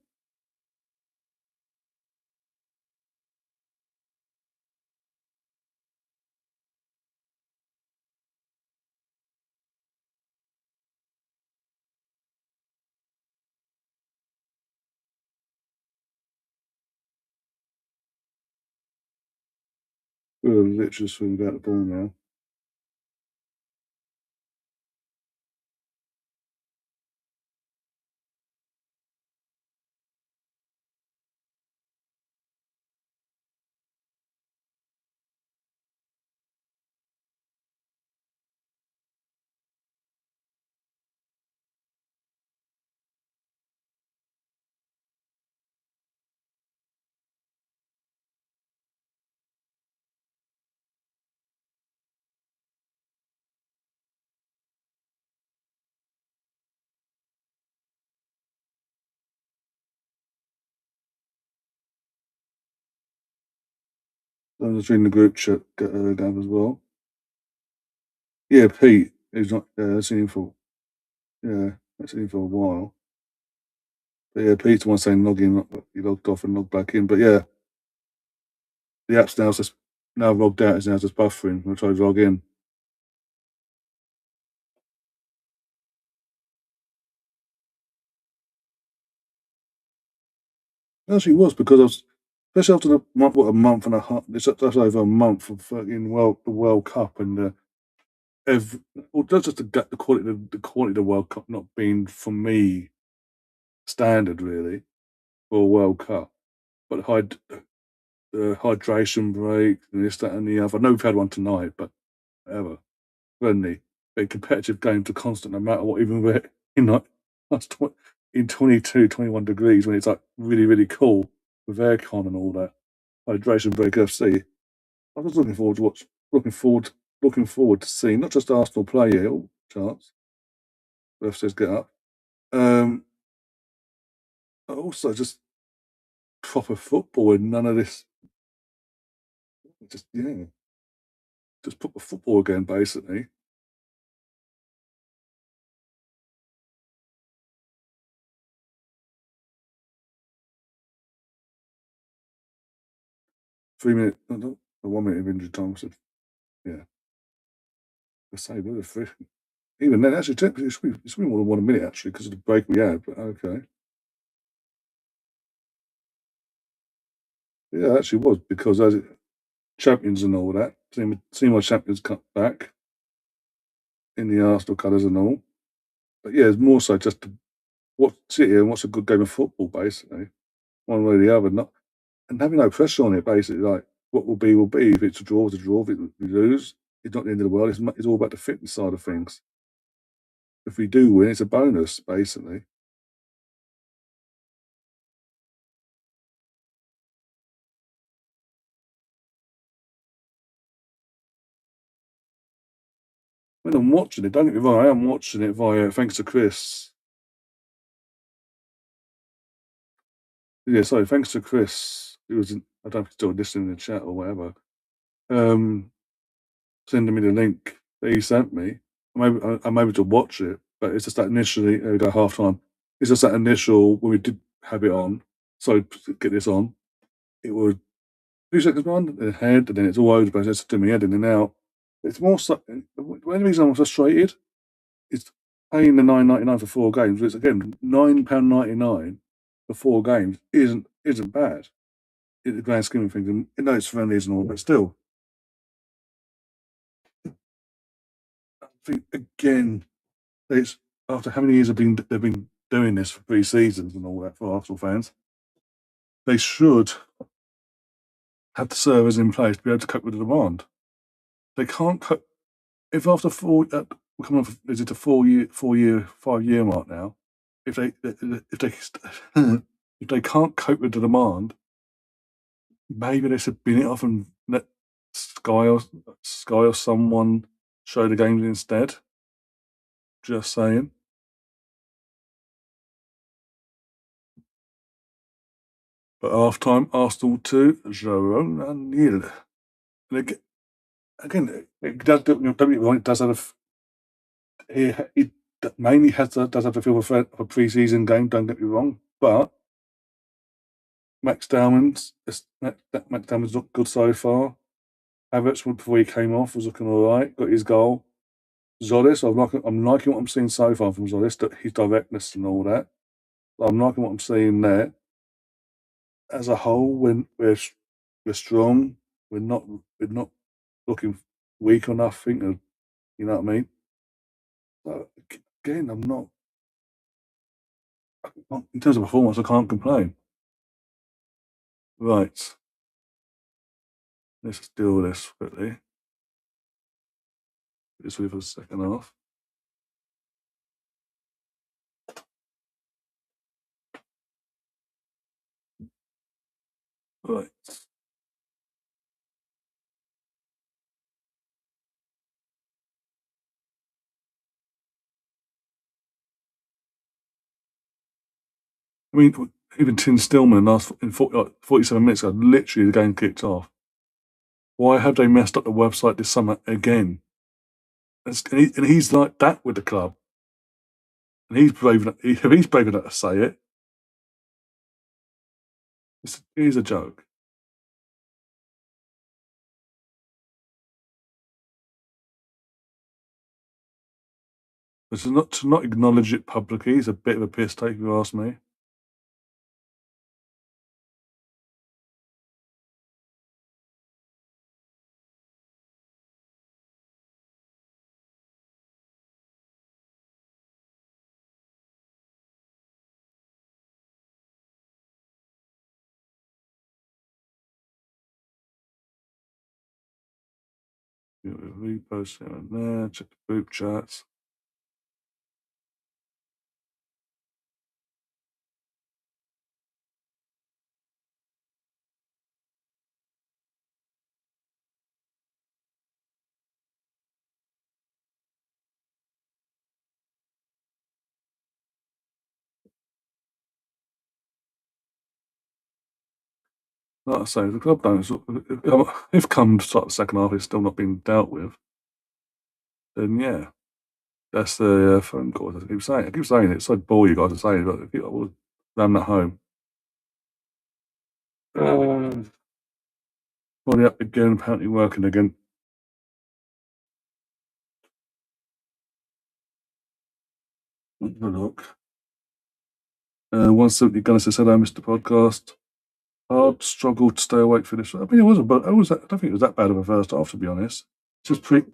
we're literally just swing about the ball now. I'm just reading the group chat down as well. Yeah, Pete, he's not. I've seen him for. Yeah, I've seen him for a while. But yeah, Pete's the one saying log in. He logged off and logged back in. But yeah, the app's now just now logged out. It's now just buffering. I'll try to log in. It actually was because I was, especially after the month, what a month and a half. That's over a month of fucking the World Cup and well, that's just the quality of the World Cup not being for me standard really for a World Cup, but the hydration break and this that and the other. I know we've had one tonight, but whatever. Friendly, a competitive game to constant no matter what, even we're in like in 22, 21 degrees when it's like really, really cool with aircon and all that. Hydration break FC. I was looking forward to looking forward to seeing not just Arsenal play here, all chance. Ref says get up. Um, but also just proper football and none of this. Just yeah, just proper football again, basically. 3 minute, no, no, 1 minute of injury time. So yeah, the same. What a fish. Even then, actually, technically, it should be more than 1 minute actually because of the break we had. But okay, yeah, it actually was because as champions and all that, seeing my champions cut back in the Arsenal colours and all. But yeah, it's more so just to sit here and watch a good game of football, basically, one way or the other. Not and having no pressure on it, basically, like what will be will be. If it's a draw, it's a draw. If we lose, it's not the end of the world. It's all about the fitness side of things. If we do win, it's a bonus, basically. When I'm watching it, don't get me wrong, I am watching it via thanks to Chris. Yeah, sorry, thanks to Chris, who was in, I don't know if he's still listening in the chat or whatever, um, sending me the link that he sent me. I'm able to watch it, but it's just that initially, there we go, half time. It's just that initial, when we did have it on, so to get this on, it would 2 seconds on, then ahead, and then it's all over the place. It's doing my head in and out. It's more so, the only reason I'm frustrated is paying the £9.99 for 4 games. Which again, £9.99 for 4 games isn't bad in the grand scheme of things. And I know it's friendlies and all, but still, I think again, it's after how many years they've been doing this for 3 seasons and all that for Arsenal fans, they should have the servers in place to be able to cope with the demand. They can't cope if after we're coming off, is it a 5 year mark now? If they if they can't cope with the demand, maybe they should bin it off and let Sky or someone show the games instead. Just saying. But half time, Arsenal 2, Girona 0. And again, it does, don't get me wrong, it does have it mainly does have the feel of a pre-season game. Don't get me wrong, but Max Dowman's looked good so far. Havertz, before he came off, was looking all right. Got his goal. Zolis, I'm liking what I'm seeing so far from Zolis. His directness and all that. I'm liking what I'm seeing there. As a whole, we're strong. We're not looking weak or nothing. You know what I mean? So again, I'm not in terms of performance. I can't complain. Right, let's deal with this quickly. This will be for the second half. Right. I mean, even Tim Stillman in 47 minutes ago, literally the game kicked off. Why have they messed up the website this summer again? And he's like that with the club. And he's brave enough, if he's brave enough to say it, it's a joke. But to not acknowledge it publicly is a bit of a piss take, if you ask me. Repost here and there, check the group chats. Like I say, the club don't. If come start the second half, it's still not being dealt with, then yeah, that's the phone call. I keep saying. I keep saying it. It's so bore you guys are saying, but I will ram that home. Body up again. Apparently working again. Have a look. 170 Gunner says hello, Mr. Podcast. Hard struggle to stay awake for this. I mean, it wasn't, but I don't think it was that bad of a first half, to be honest. Just 1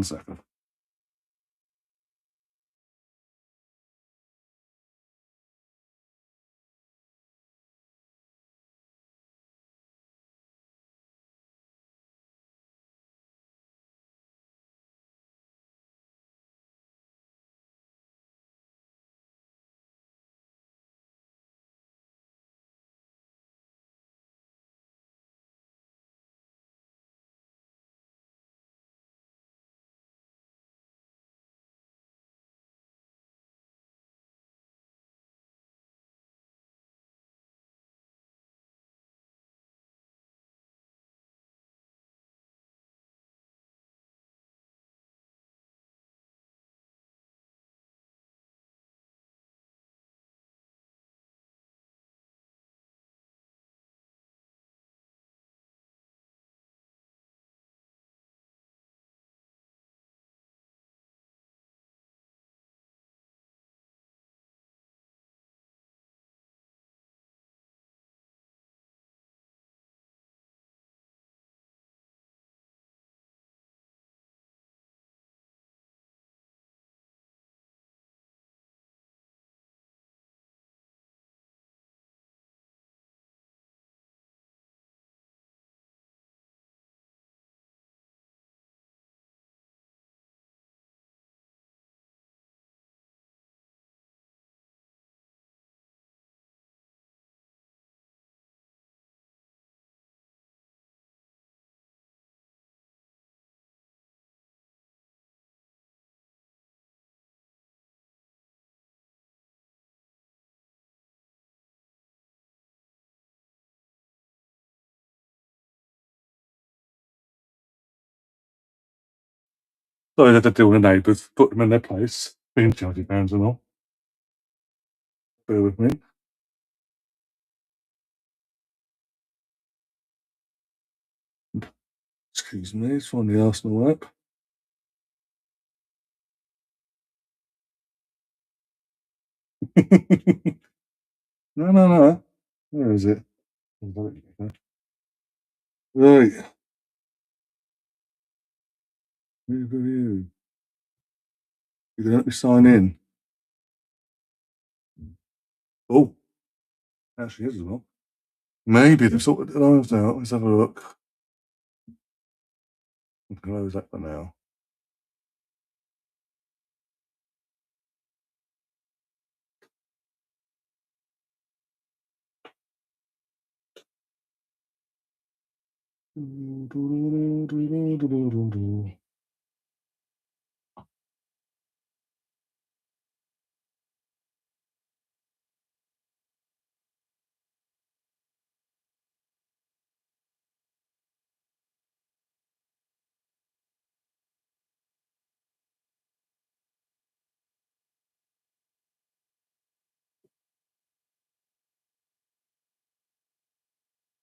second. Sorry, I had to deal with the neighbours, put them in their place, being Chelsea fans and all. Bear with me. Excuse me, it's on the Arsenal app. No. Where is it? Right. Review. You can let me sign in. Oh, actually is as well. Maybe they've sorted the lives out. Let's have a look. We can close that for now.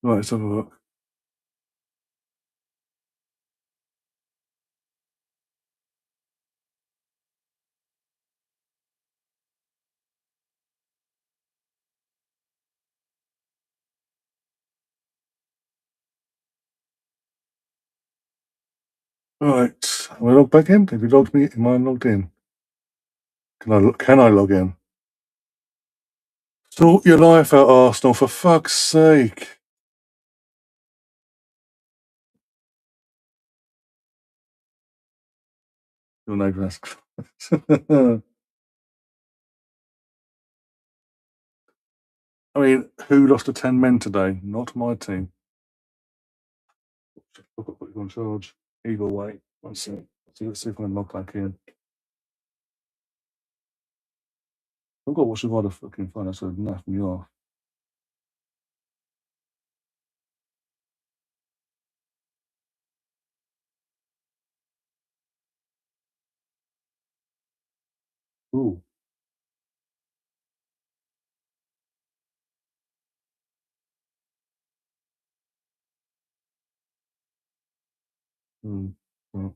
Right, let's have a look. Right, am I logged back in? Have you logged me? Am I logged in? Can I log in? Sort your life out, Arsenal, for fuck's sake. Your neighbour asks. I mean, who lost to 10 men today? Not my team. I've got to put you on charge. Either way. One sec. Let's see if I can log back in. I've got to watch the other fucking phone. That's going to naff me off. Ooh. Mm. Well,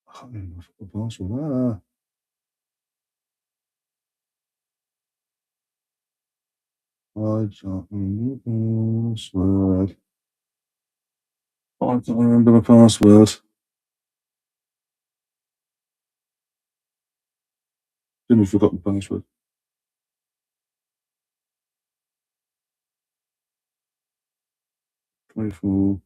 I can't remember the password. I can't remember the password. I can't remember the password. Didn't have forgotten the password. 24.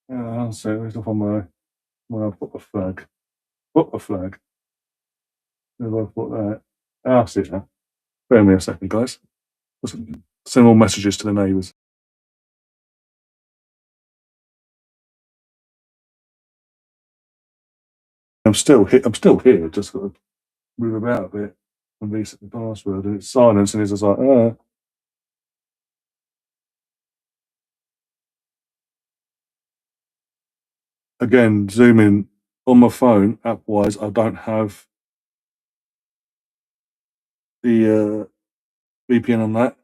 Yeah, so it's off on where I've got the flag. Got the flag. Where I've got that. Ah, I see it now. Bear me a second, guys. Send more messages to the neighbours. I'm still here. Just got to move about a bit and reset the password. And it's silence, and it's just like, Again, zoom in on my phone app wise. I don't have the VPN on that.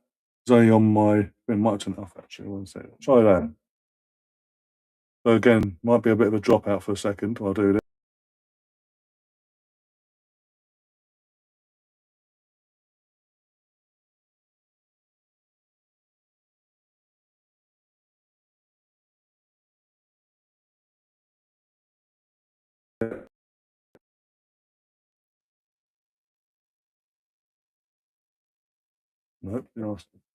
It's only on my. It might turn it off actually. One second. Try that. So again, might be a bit of a dropout for a second while I do this. Nope, the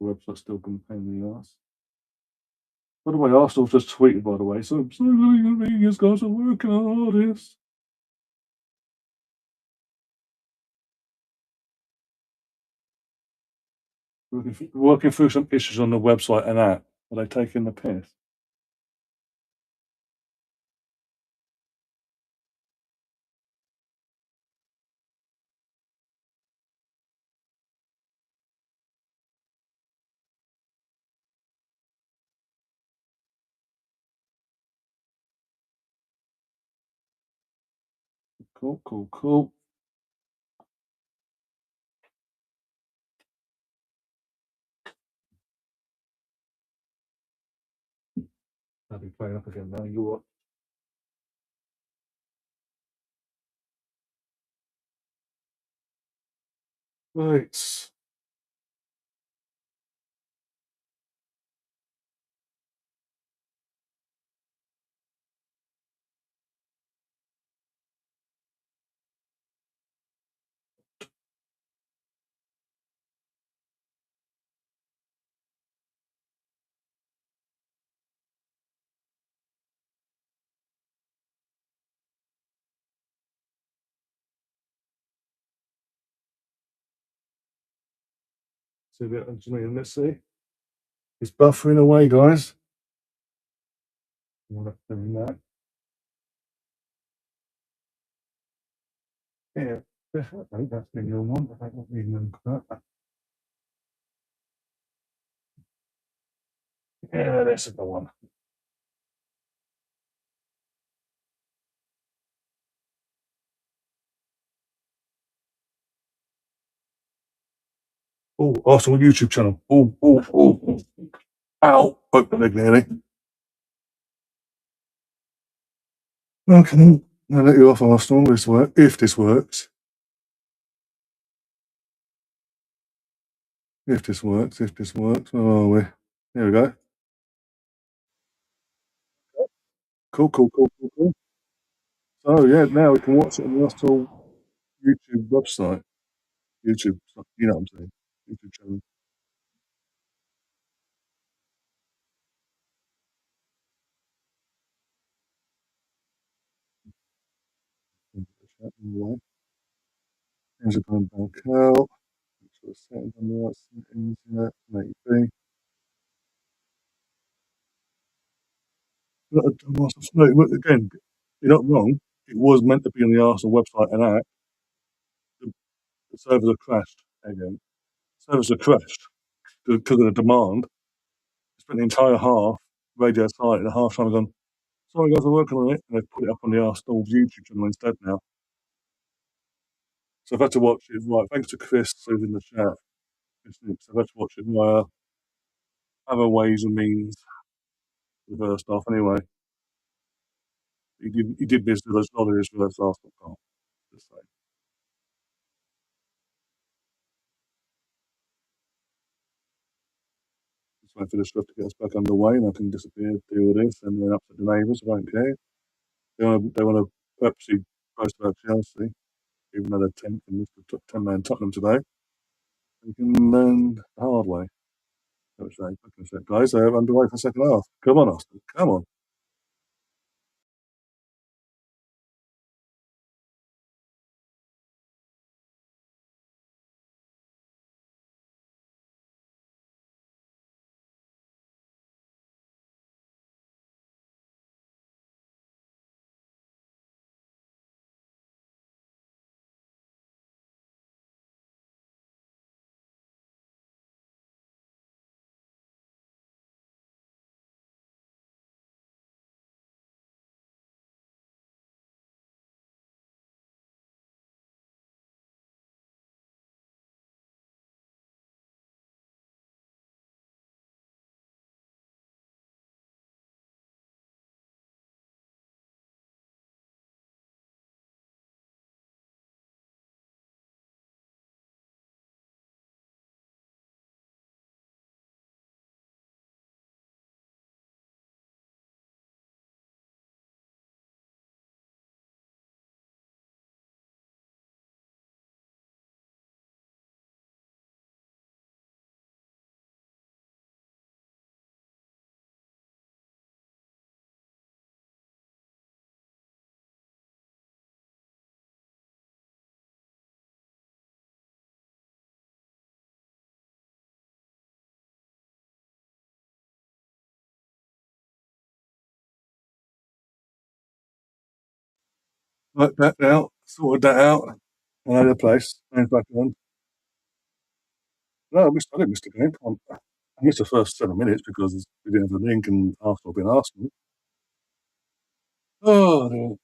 website's still going to pain in the ass. By the way, Arsenal just tweeted, by the way, so you guys are working on this. Working through some issues on the website and app. Are they taking the piss? Cool, cool, cool. I'll be playing up again now. You what? Right. See a bit of engineering. Let's see. It's buffering away, guys. I'm not doing that. Yeah, definitely. That's been your one. I don't even that. Yeah, that's the one. Oh, Arsenal YouTube channel. Oh. Ow. Open leg nearly. Okay. I'll let you off, Arsenal. This work. If this works. If this works. If this works. Where are we? Here we go. Cool. So, yeah, now we can watch it on the Arsenal YouTube website. YouTube, you know what I'm saying? YouTube channel. Anyway, things are going back out. So settings on the right settings, yeah, maybe. No, again, you're not wrong. It was meant to be on the Arsenal website and app. The servers have crashed again. Servers have crashed because of the demand. Spent the entire half radio silent, and a half time gone, sorry guys, I'm working on it. And they've put it up on the Arsenal YouTube channel instead now. So I've had to watch it. Right, thanks to Chris who's in the chat. So I've had to watch it via other ways and means for the first half anyway. He did miss the Rodgers versus Arsenal goal. Just saying. Just waiting for the stuff to get us back underway and I can disappear, deal with this, and then upset the neighbours. I don't care. They want to purposely post about Chelsea, even though they're 10th and missed the 10-man Tottenham today. They can learn the hard way. Okay, guys, they're underway for the second half. Come on, Arsenal. Come on. Worked that out, sorted that out. I know the place. Game's back on. No, I didn't miss the game. I missed the first 7 minutes because we didn't have a link and Arsenal being Arsenal. Oh, dear.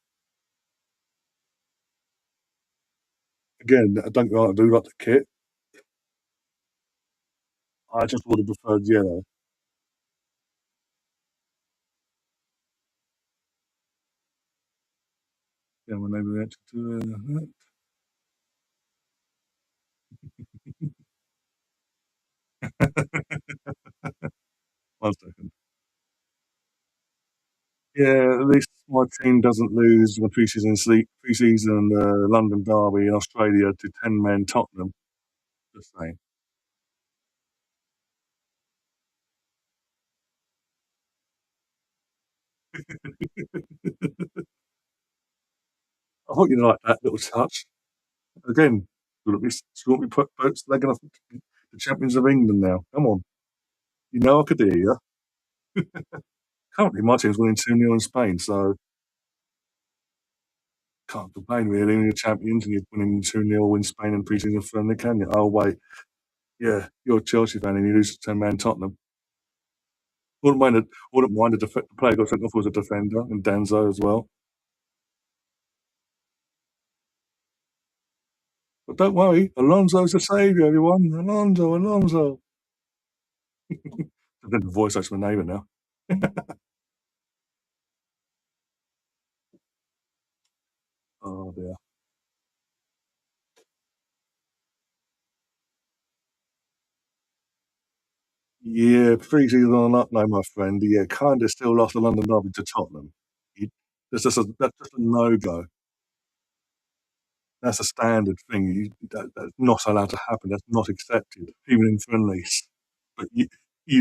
Again, I don't like do like the kit. I just would have preferred yellow. Yeah, when they reacted to one second. Yeah, at least my team doesn't lose the pre-season London derby in Australia to 10 men Tottenham. Just saying. I thought you'd like that little touch. Again, shouldn't we put boats legging off the champions of England now? Come on. You know I could hear you. Currently, my team's winning 2-0 in Spain, so can't complain really. You're champions and you're winning 2-0 in Spain in pre-season friendly, can you? Oh, wait. Yeah, you're a Chelsea fan and you lose to 10 man Tottenham. Wouldn't mind the player got sent off was a defender and Danzo as well. But don't worry, Alonso's the saviour, everyone. Alonso. I've got the voice that's my neighbour now. Oh dear. Yeah, 3 seasons on up now, my friend. Yeah, kind of still lost the London derby to Tottenham. You, that's just a no go. That's a standard thing. That's not allowed to happen. That's not accepted, even in friendlies. But you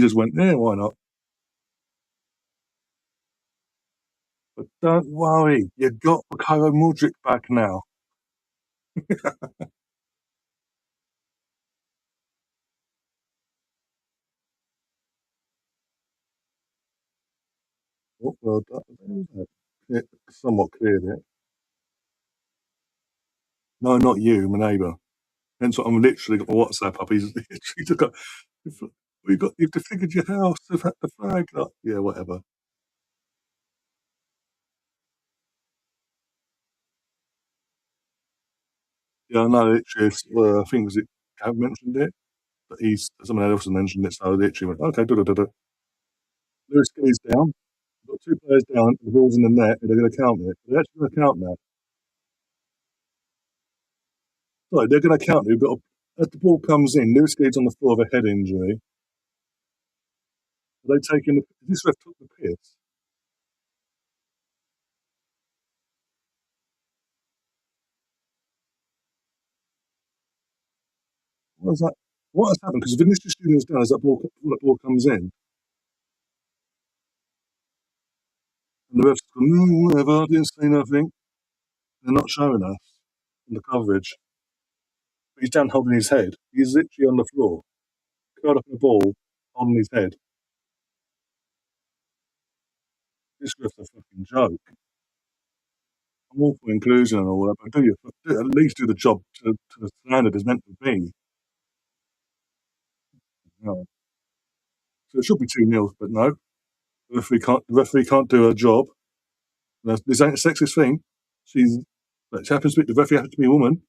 just went, yeah, why not? But don't worry, you got Bukayo Mudryk back now. Oh, well, it somewhat cleared it. No, not you, my neighbour. Hence, what I'm literally got my WhatsApp up. He's literally just got, you've defigured your house. They've had the flag up. Yeah, whatever. Yeah, I know. Literally, I think was it Gav mentioned it, but someone else has mentioned it. So I literally went, okay, da da da da. Lewis Skinny's down. We've got two players down. The ball's in the net. And they're going to count it. They're actually going to count that. Sorry, they're going to count it. But as the ball comes in, Lewis Skinny's on the floor of a head injury. Are they taking the? This ref took the piss. What is that? What has happened? Because Vinicius Junior's down as that ball comes in, and the ref's gone, whatever, I didn't say nothing. They're not showing us in the coverage. But he's down holding his head. He's literally on the floor, curled up in the ball, holding his head. This ref's a fucking joke. I'm all for inclusion and all that, but at least do the job to the standard it's meant to be. You know. So it should be 2-0, but no. The referee can't do her job. This ain't a sexist thing. She's but it happens to be the referee happens to be a woman.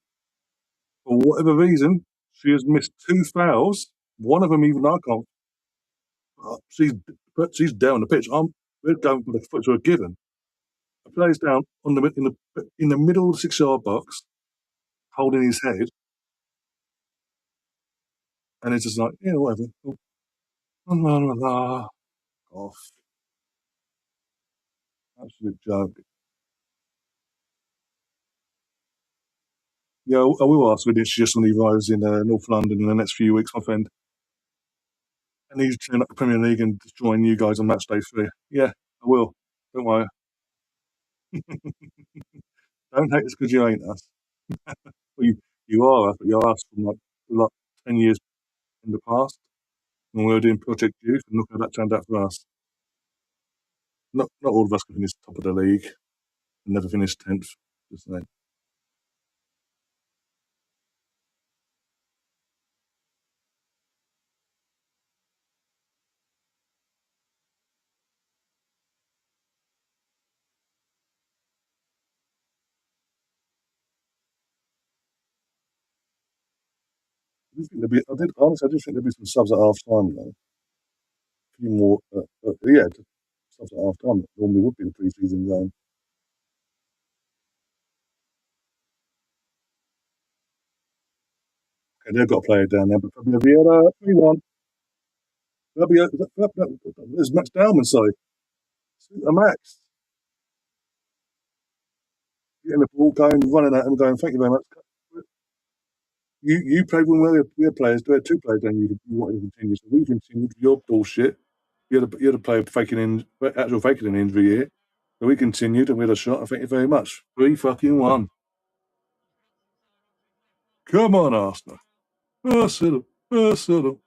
For whatever reason, she has missed two fouls. One of them even I can't. She's she's down the pitch. We're going for the foots we're given. The player's down in the middle of the 6 yard box, holding his head, and it's just like yeah, whatever. Off, absolute joke. Yeah, I will ask when it's just when he arrives in North London in the next few weeks, my friend. And he's turning up the Premier League and destroying you guys on match day 3. Yeah, I will. Don't worry. Don't hate us because you ain't us. Well, you are us, but you're us from like 10 years in the past when we were doing Project Youth, and look how that turned out for us. Not all of us can finish top of the league and never finish 10th. Just saying. Honestly, I do think there'll be some subs at half time, though. A few more, yeah, just subs at half time. Normally would be the pre-season game. Okay, they've got a player down there, but Fabio Vieira, 3-1. There's Max Baumann, sorry. Max, getting the ball going, running at him, going, thank you very much. You played when we had players, we had two players, and you wanted to continue. So we continued your bullshit. You had a player actual faking an injury here. So we continued and we had a shot. And thank you very much. 3-1. Come on, Arsenal. Arsenal. Arsenal.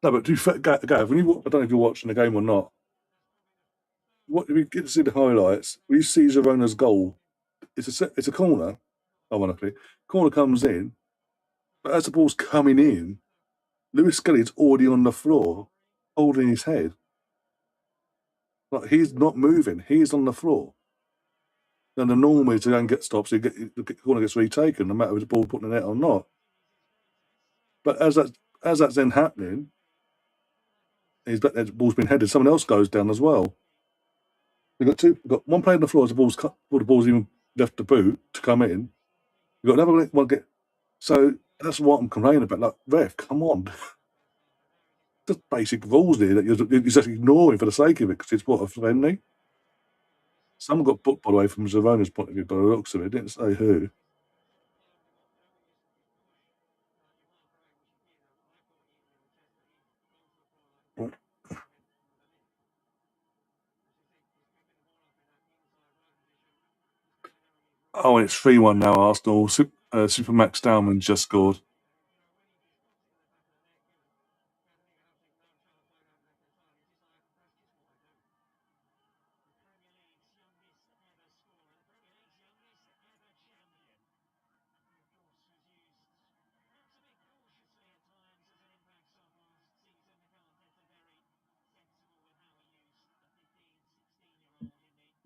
No, but Gav, I don't know if you're watching the game or not. What if you get to see the highlights? When you see Girona's goal, it's a corner, ironically. Corner comes in, but as the ball's coming in, Lewis Skelly's already on the floor, holding his head. Like he's not moving, he's on the floor. And the norm is to go and get stops, the corner gets retaken, no matter if the ball put in the net or not. But as that's then happening, the ball's been headed, someone else goes down as well. We've got one player on the floor as the ball's cut before the ball's even left the boot to come in. We've got another one get. So that's what I'm complaining about. Like, ref, come on. Just basic rules there that you're just ignoring for the sake of it because it's what a friendly. Someone got booked, by the way, from Zavona's point of view, by the looks of it. It didn't say who. Oh, and it's 3-1 now, Arsenal. Super Max Dowman just scored.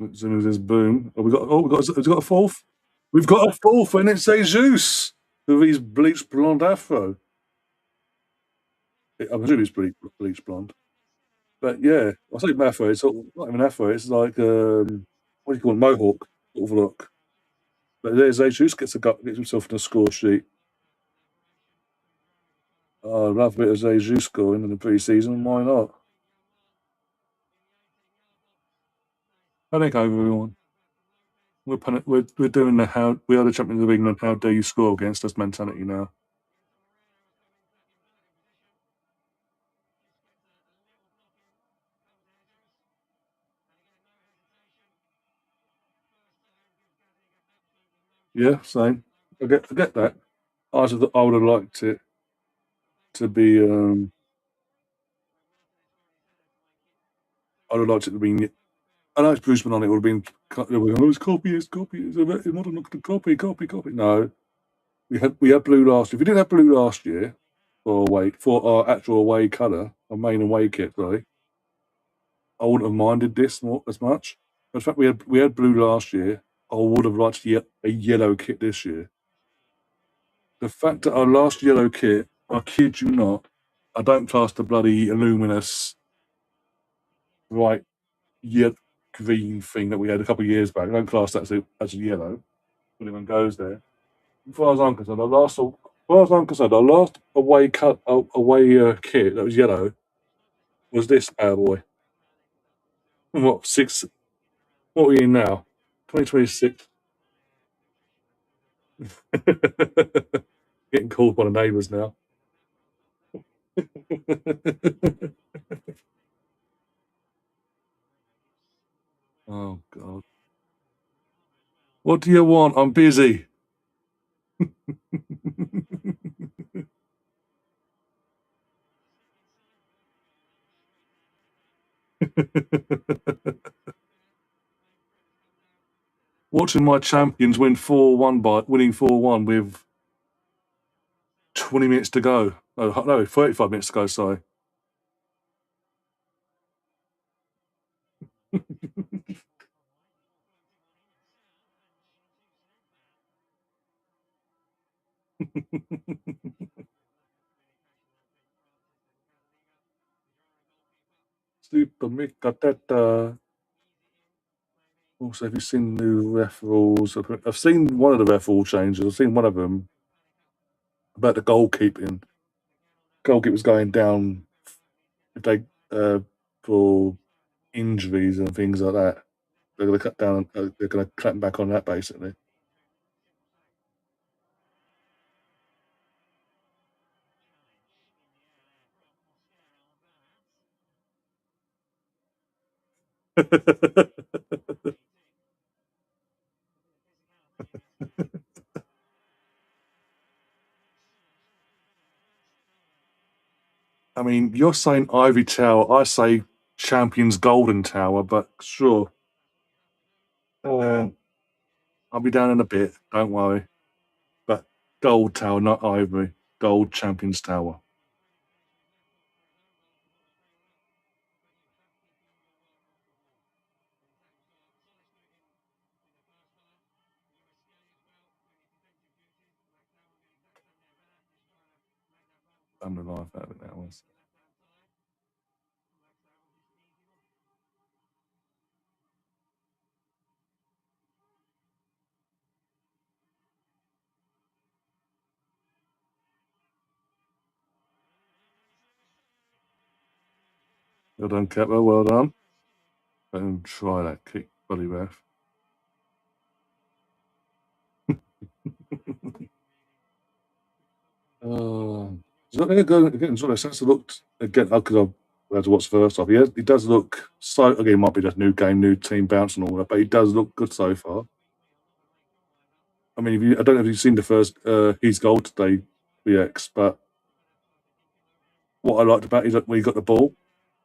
As soon as there's boom. We've got a fourth. We've got a fourth, and it's Jesus with his bleached blonde afro. I'm assuming it's bleached blonde. But yeah, I say afro. It's not even afro. It's like what do you call it? Mohawk sort of look. But there's Jesus gets himself in the score sheet. Oh, I'd love a bit of Jesus scoring in the pre-season. Why not? I think everyone. We're doing the how we are the champions of England. How dare you score against us mentality now? Yeah, same. I get that. I would have liked it to be. I would have liked it to be. I know it's Bruceman on it. Would have been. Oh, it's copy. It's copy. It's a modern look at copy. No, we had blue last. If we didn't have blue last year, for our actual away colour, our main away kit, sorry, I wouldn't have minded this as much. But the fact we had blue last year, I would have liked a yellow kit this year. The fact that our last yellow kit, I kid you not, I don't class the bloody luminous bright yet green thing that we had a couple of years back. I don't class that as a yellow when anyone goes there. As far as I'm concerned, our last away kit that was yellow was this bad boy. What six? What are we in now? 2026. Getting called by the neighbours now. Oh God! What do you want? I'm busy. Watching my champions win 4-1 by winning 4-1 with 20 minutes to go. No, 35 minutes to go. Sorry. Super Mikel Arteta. Also, have you seen new ref rules? I've seen one of the ref rule changes. I've seen one of them about the goalkeeping. Goalkeepers going down if they for injuries and things like that. They're going to cut down. They're going to clamp back on that basically. I mean, you're saying Ivory Tower. I say Champions Golden Tower, but sure. Uh, I'll be down in a bit. Don't worry. But Gold Tower, not Ivory. Gold Champions Tower. I'm the life out of it now. Well done, Kepler. Well done. Don't try that kick, bloody ref. He's not going to go again. Sorry, Sasa looked again because I had to watch the first half. He does look so. Again, it might be just new game, new team bounce and all that, but he does look good so far. I mean, I don't know if you've seen the first his goal today, BX, but what I liked about it is that when he got the ball,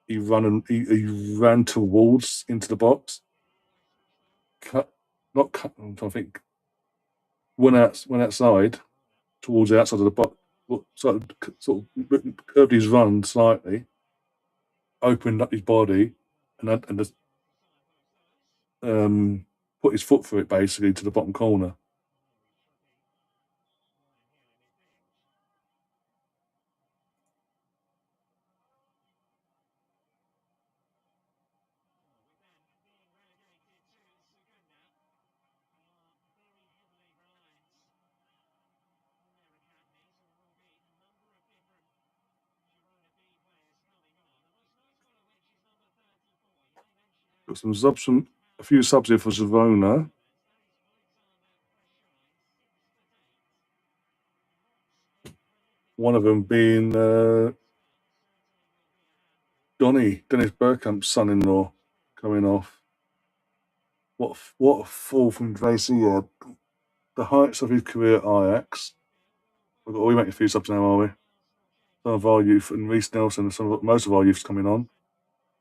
he ran towards into the box, cut, not cut. I'm trying to think. Went outside towards the outside of the box, sort of curved his run slightly, opened up his body, and just put his foot through it basically to the bottom corner. Got some subs from a few subs here for Savona. One of them being Dennis Bergkamp's son-in-law, coming off. What a fall from Tracy. Yeah, the heights of his career at Ajax. We make a few subs now, are we? Some of our youth and Reece Nelson, most of our youth's coming on.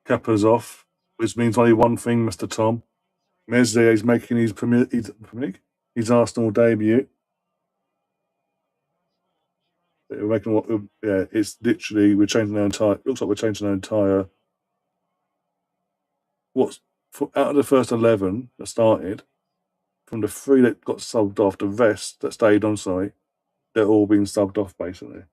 Kepa's off, which means only one thing, Mr. Tom. Meslier is making Premier League, his Arsenal debut. We're making what? Yeah, it's literally we're changing our entire. Looks like we're changing our entire. What's out of the first 11 that started, from the three that got subbed off, the rest that stayed on site, they're all being subbed off basically.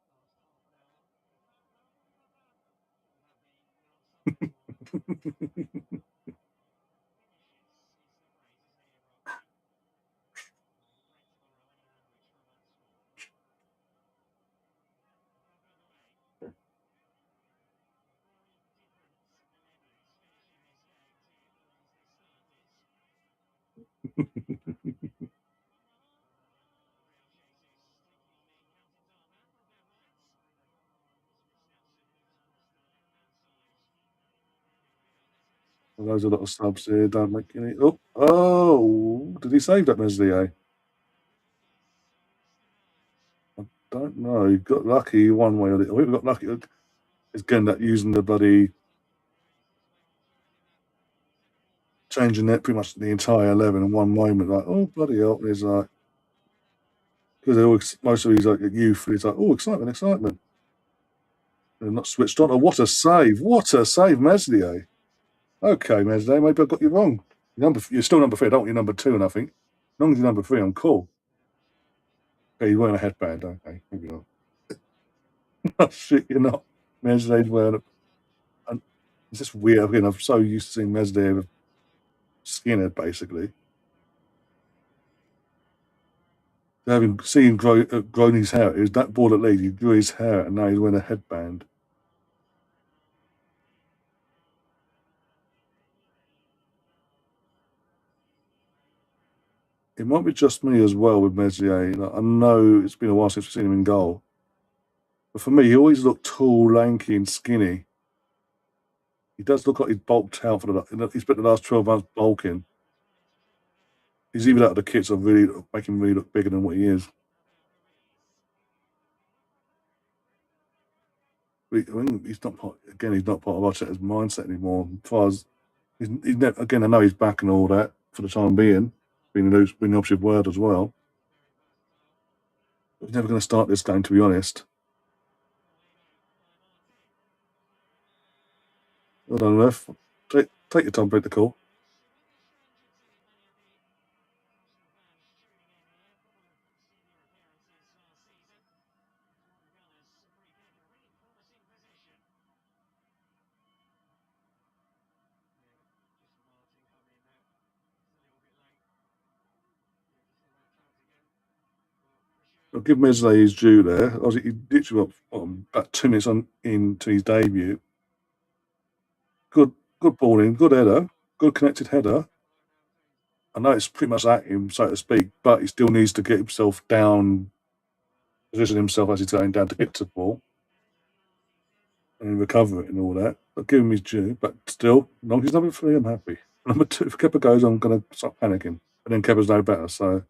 Those are little subs here. Don't make any. Oh! Did he save that Meslier? Don't know. He got lucky one way or the other. We got lucky. It's again that using the bloody changing that pretty much the entire 11 in one moment. Like, oh bloody hell! And it's like because they're always most of these like youth. It's like, oh, excitement, excitement. They're not switched on. Oh, what a save! What a save, Meslier. Okay, Meslier, maybe I got you wrong. You're still number 3. I don't want you number 2, and I think as long as you're number 3, I'm cool. Okay, you're wearing a headband. Okay, maybe not. Oh, shit, you're not. Meslier's wearing it. It's just weird. Again, I'm so used to seeing Meslier with Skinner, basically. Having seen grown his hair, it was that ball at Leeds. He grew his hair, and now he's wearing a headband. It might be just me as well with Meslier. Like, I know it's been a while since we've seen him in goal, but for me, he always looked tall, lanky, and skinny. He does look like he's bulked out for he spent the last 12 months bulking. He's even out of the kits of really making him really look bigger than what he is. I mean, he's not part, again. He's not part of Arteta's mindset anymore. As far as he's never, again, I know he's back and all that for the time being, being the opposite word as well. But he's never going to start this game, to be honest. Well done, ref. Take your time, break the call. I'll give Meslier his due there. He literally got about 2 minutes into his debut. Good, good ball in, good header, good connected header. I know it's pretty much at him, so to speak, but he still needs to get himself down, position himself as he's going down to get to the ball and recover it and all that. I'll give him his due, but still, as long as he's number 3, I'm happy. Number 2, if Kepa goes, I'm going to start panicking. And then Kepa's no better, so.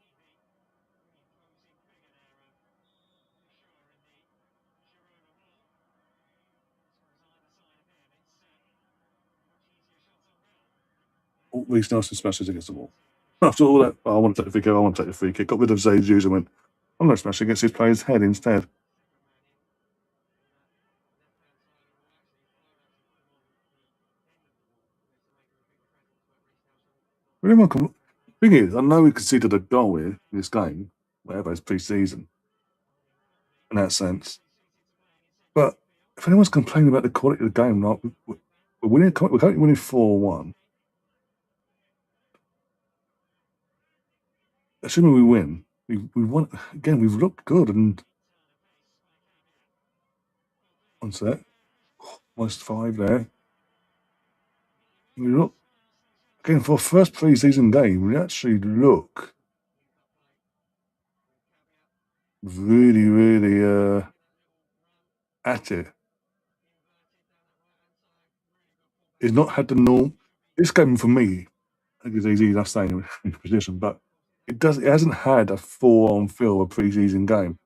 Reece Nelson smashes against the wall. After all that, I want to take the free kick. I want to take the free kick. Got rid of Zay's and went, I'm going to smash against his player's head instead. Thing is, I know we conceded a goal here in this game, whatever, it's pre-season in that sense. But if anyone's complaining about the quality of the game, like we're currently winning 4-1. Assuming we win, we won again. We've looked good and on set, almost 5 there. We look again for a first pre-season game. We actually look really, really at it. It's not had the norm. This game for me, I think it's easy enough staying in position, but it hasn't had a full-on feel of a pre-season game.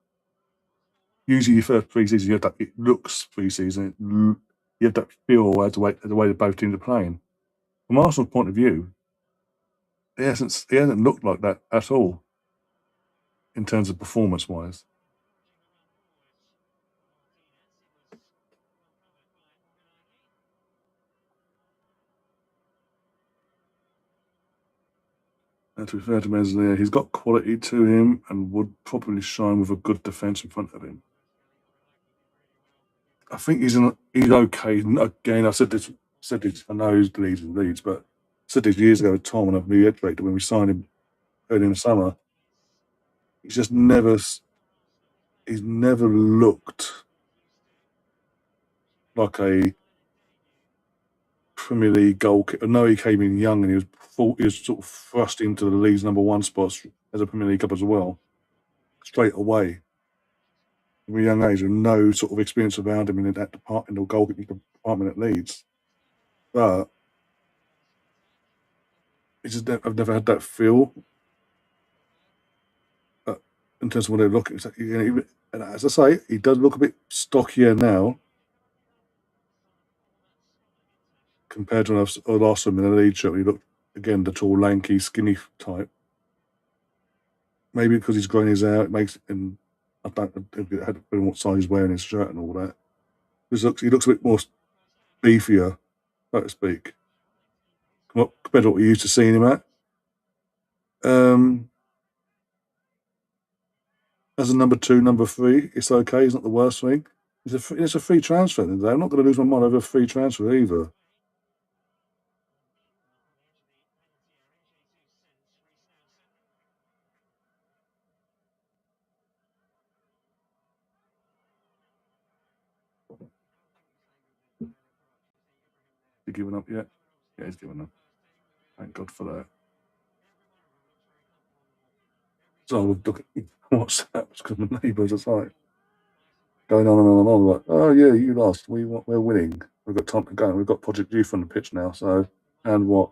Usually, your first pre-season, you have that. It looks pre-season. You have that feel as the way that both teams are playing. From Arsenal's point of view, it hasn't looked like that at all in terms of performance-wise. And to be fair to Meslier, he's got quality to him and would probably shine with a good defence in front of him. I think he's okay. Again, I said this. I know he's Leeds, but I said this years ago. Tom and I've reiterated when we signed him early in the summer. He's just never. He's never looked like a Premier League goalkeeper. I know he came in young and he was sort of thrust into the Leeds #1 spots as a Premier League club as well, straight away. From a young age, with no sort of experience around him in that department, in the goalkeeping department at Leeds. But I've never had that feel in terms of what they're looking. And as I say, he does look a bit stockier now compared to when I last saw him in the league show. He looked again, the tall, lanky, skinny type. Maybe because he's grown his hair, it makes him. I don't know what size he's wearing his shirt and all that. He looks a bit more beefier, so to speak, compared to what we used to seeing him at. As a number 2, number 3, it's okay. It's not the worst thing. It's a free transfer today. I'm not going to lose my mind over a free transfer either. You giving up yet? Yeah, he's given up. Thank God for that. So I would look at WhatsApps because my neighbours are like going on and on and on. Like, oh yeah, you lost. We're winning. We've got time to go. We've got Project Youth on the pitch now. So and what?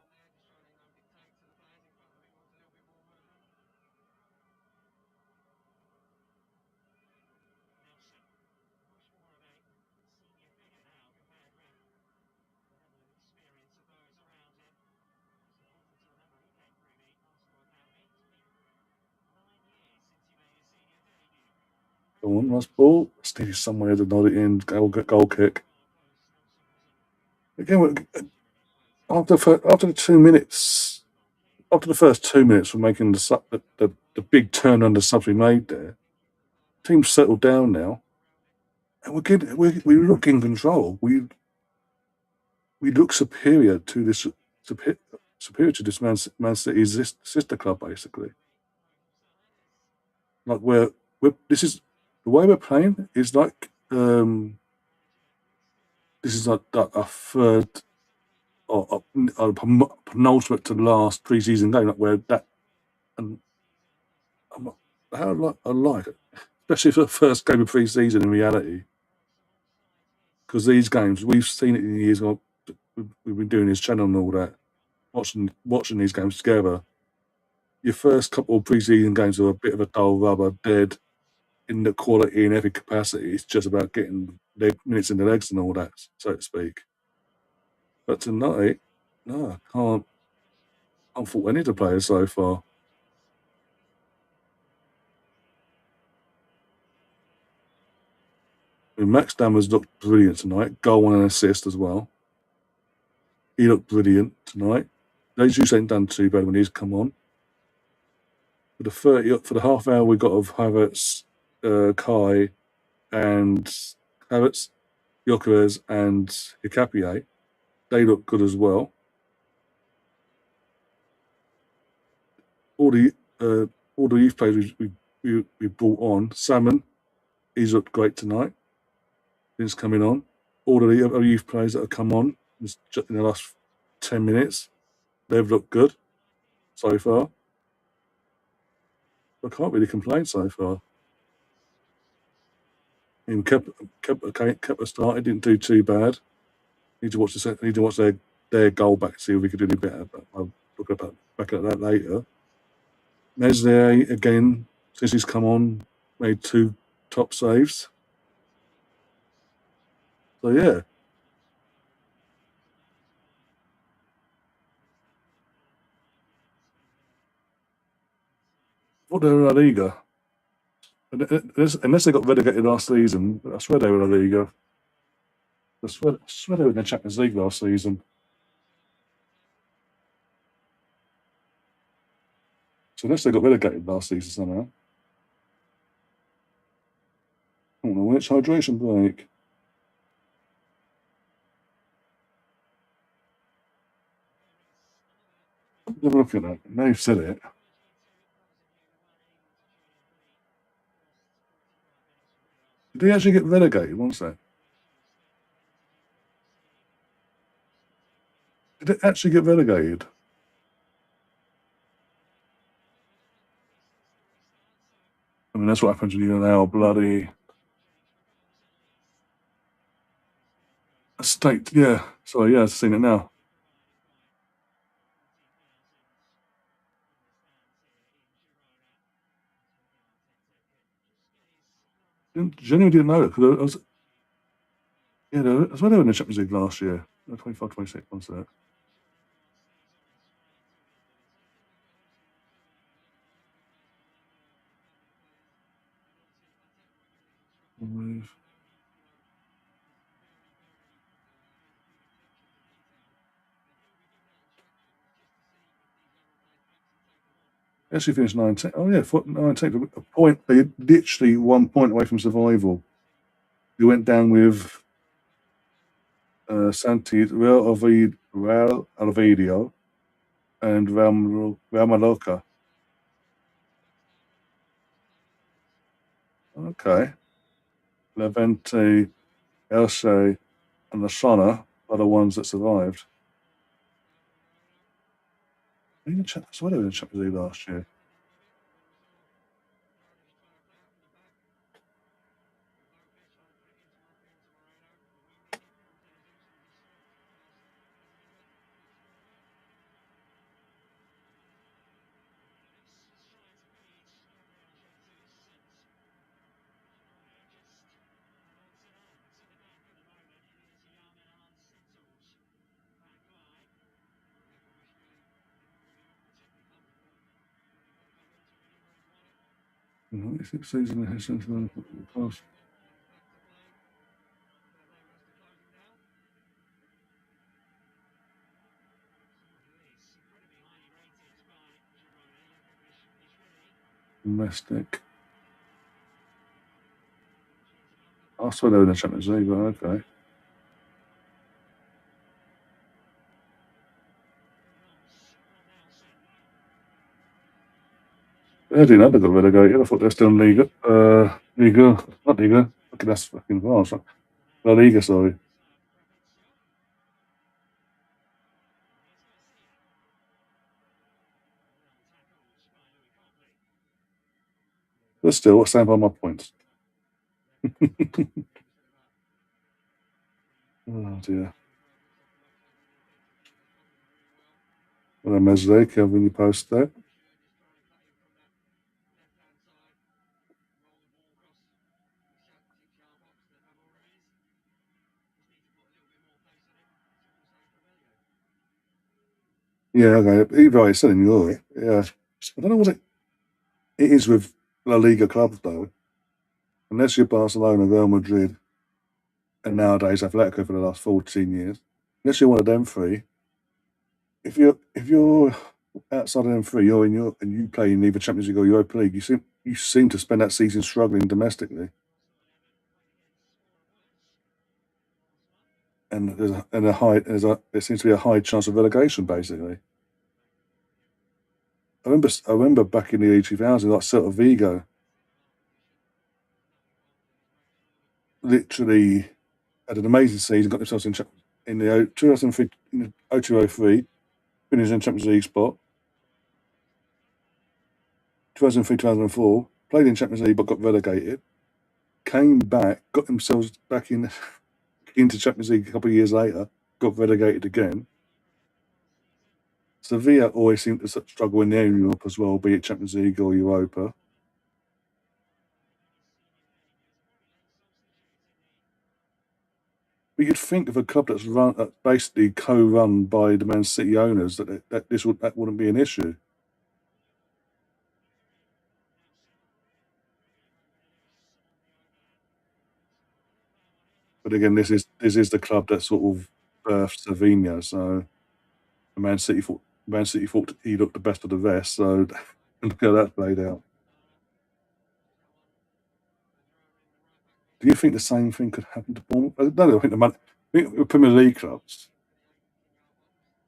Go on, nice ball. Stevie somewhere to nod it in. Goal kick. Again, after the 2 minutes, after the first 2 minutes from making the big turn under subs we made there, team's settled down now, and we're good. We look in control. We look superior to this superior to this Man City's sister club, basically. Like this is the way we're playing is like this is a third or a penultimate to last pre-season game, like where that and how I like it, especially for the first game of pre-season in reality, because these games we've seen it in years. We've been doing this channel and all that, watching these games together. Your first couple of pre-season games are a bit of a dull rubber, dead in the quality and every capacity. It's just about getting minutes in the legs and all that, so to speak. But tonight, no, can't fault any of the players so far. I mean, Max Dammers looked brilliant tonight. Goal and an assist as well. He looked brilliant tonight. Jesus ain't done too bad when he's come on. For the half hour we got of Havertz, Kai, and Havertz, Gyökeres, and Hikapié, they look good as well. All the youth players we brought on. Salmon, he's looked great tonight. He's coming on. All of the other youth players that have come on in the last 10 minutes, they've looked good so far. I can't really complain so far. I mean, Kepa started, didn't do too bad. Need to watch their goal back to see if we could do any better. But I'll look back at that later. Meslier again, since he's come on, made 2 top saves. So yeah. What they're in La Liga. Unless they got relegated last season, I swear they were in La Liga. I swear they were in the Champions League last season. So unless they got relegated last season somehow. I don't know when it's hydration break. Have a look at that. Now you've said it. Did they actually get relegated? What's that? Did it actually get relegated? I mean, that's what happens when you're now bloody state. Yeah. Sorry, yeah, I've seen it now. Genuinely didn't know it because I was. Yeah, I was when they were in the Champions League last year. 25, 26, one sec. Actually finished 19th. Oh yeah, 19th. A point. They literally 1 point away from survival. We went down with Real Oviedo and Real Mallorca. Okay. Levante, Elche, and Lasana are the ones that survived. I think that's why they were in the Champions League last year. Season domestic. I swear they were in the Champions League, but okay. I didn't know they got relegated. I thought they were still in Liga. Not Liga. Okay, that's fucking France. La Liga, sorry. But still, what's saying by my points? Oh dear. Well, Mesle, when you post that. Yeah, okay. Either way, it's still in Europe. Yeah. I don't know what it is with La Liga clubs, though. Unless you're Barcelona, Real Madrid, and nowadays Atletico for the last 14 years. Unless you're one of them three. If you're outside of them three, you're in Europe and you play in either Champions League or Europa League, you seem to spend that season struggling domestically. And there seems to be a high chance of relegation, basically. I remember back in the early 2000s, like Celta Vigo, literally had an amazing season, got themselves in the 2003, in the 0203, finished in Champions League spot. 2003, 2004, played in Champions League but got relegated. Came back, got themselves back into Champions League a couple of years later, got relegated again. Sevilla always seem to struggle in their Europe as well, be it Champions League or Europa. But you'd think of a club that's basically co-run by the Man City owners that wouldn't be an issue. But again, this is the club that sort of birthed Sevilla. So Man City thought he looked the best of the rest. So look how that played out. Do you think the same thing could happen to Bournemouth? I think the Premier League clubs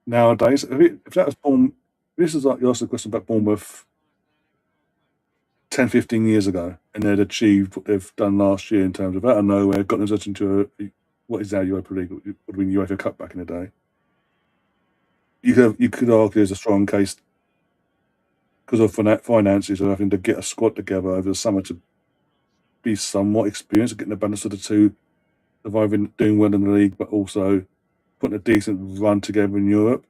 nowadays. If that was Bournemouth, this is like you asked a question about Bournemouth 10, 15 years ago, and they'd achieved what they've done last year in terms of out of nowhere, got themselves into what is now Europa League, would have been UEFA Cup back in the day. You could argue there's a strong case because of finances of having to get a squad together over the summer to be somewhat experienced, getting the balance of the two, surviving, doing well in the league, but also putting a decent run together in Europe.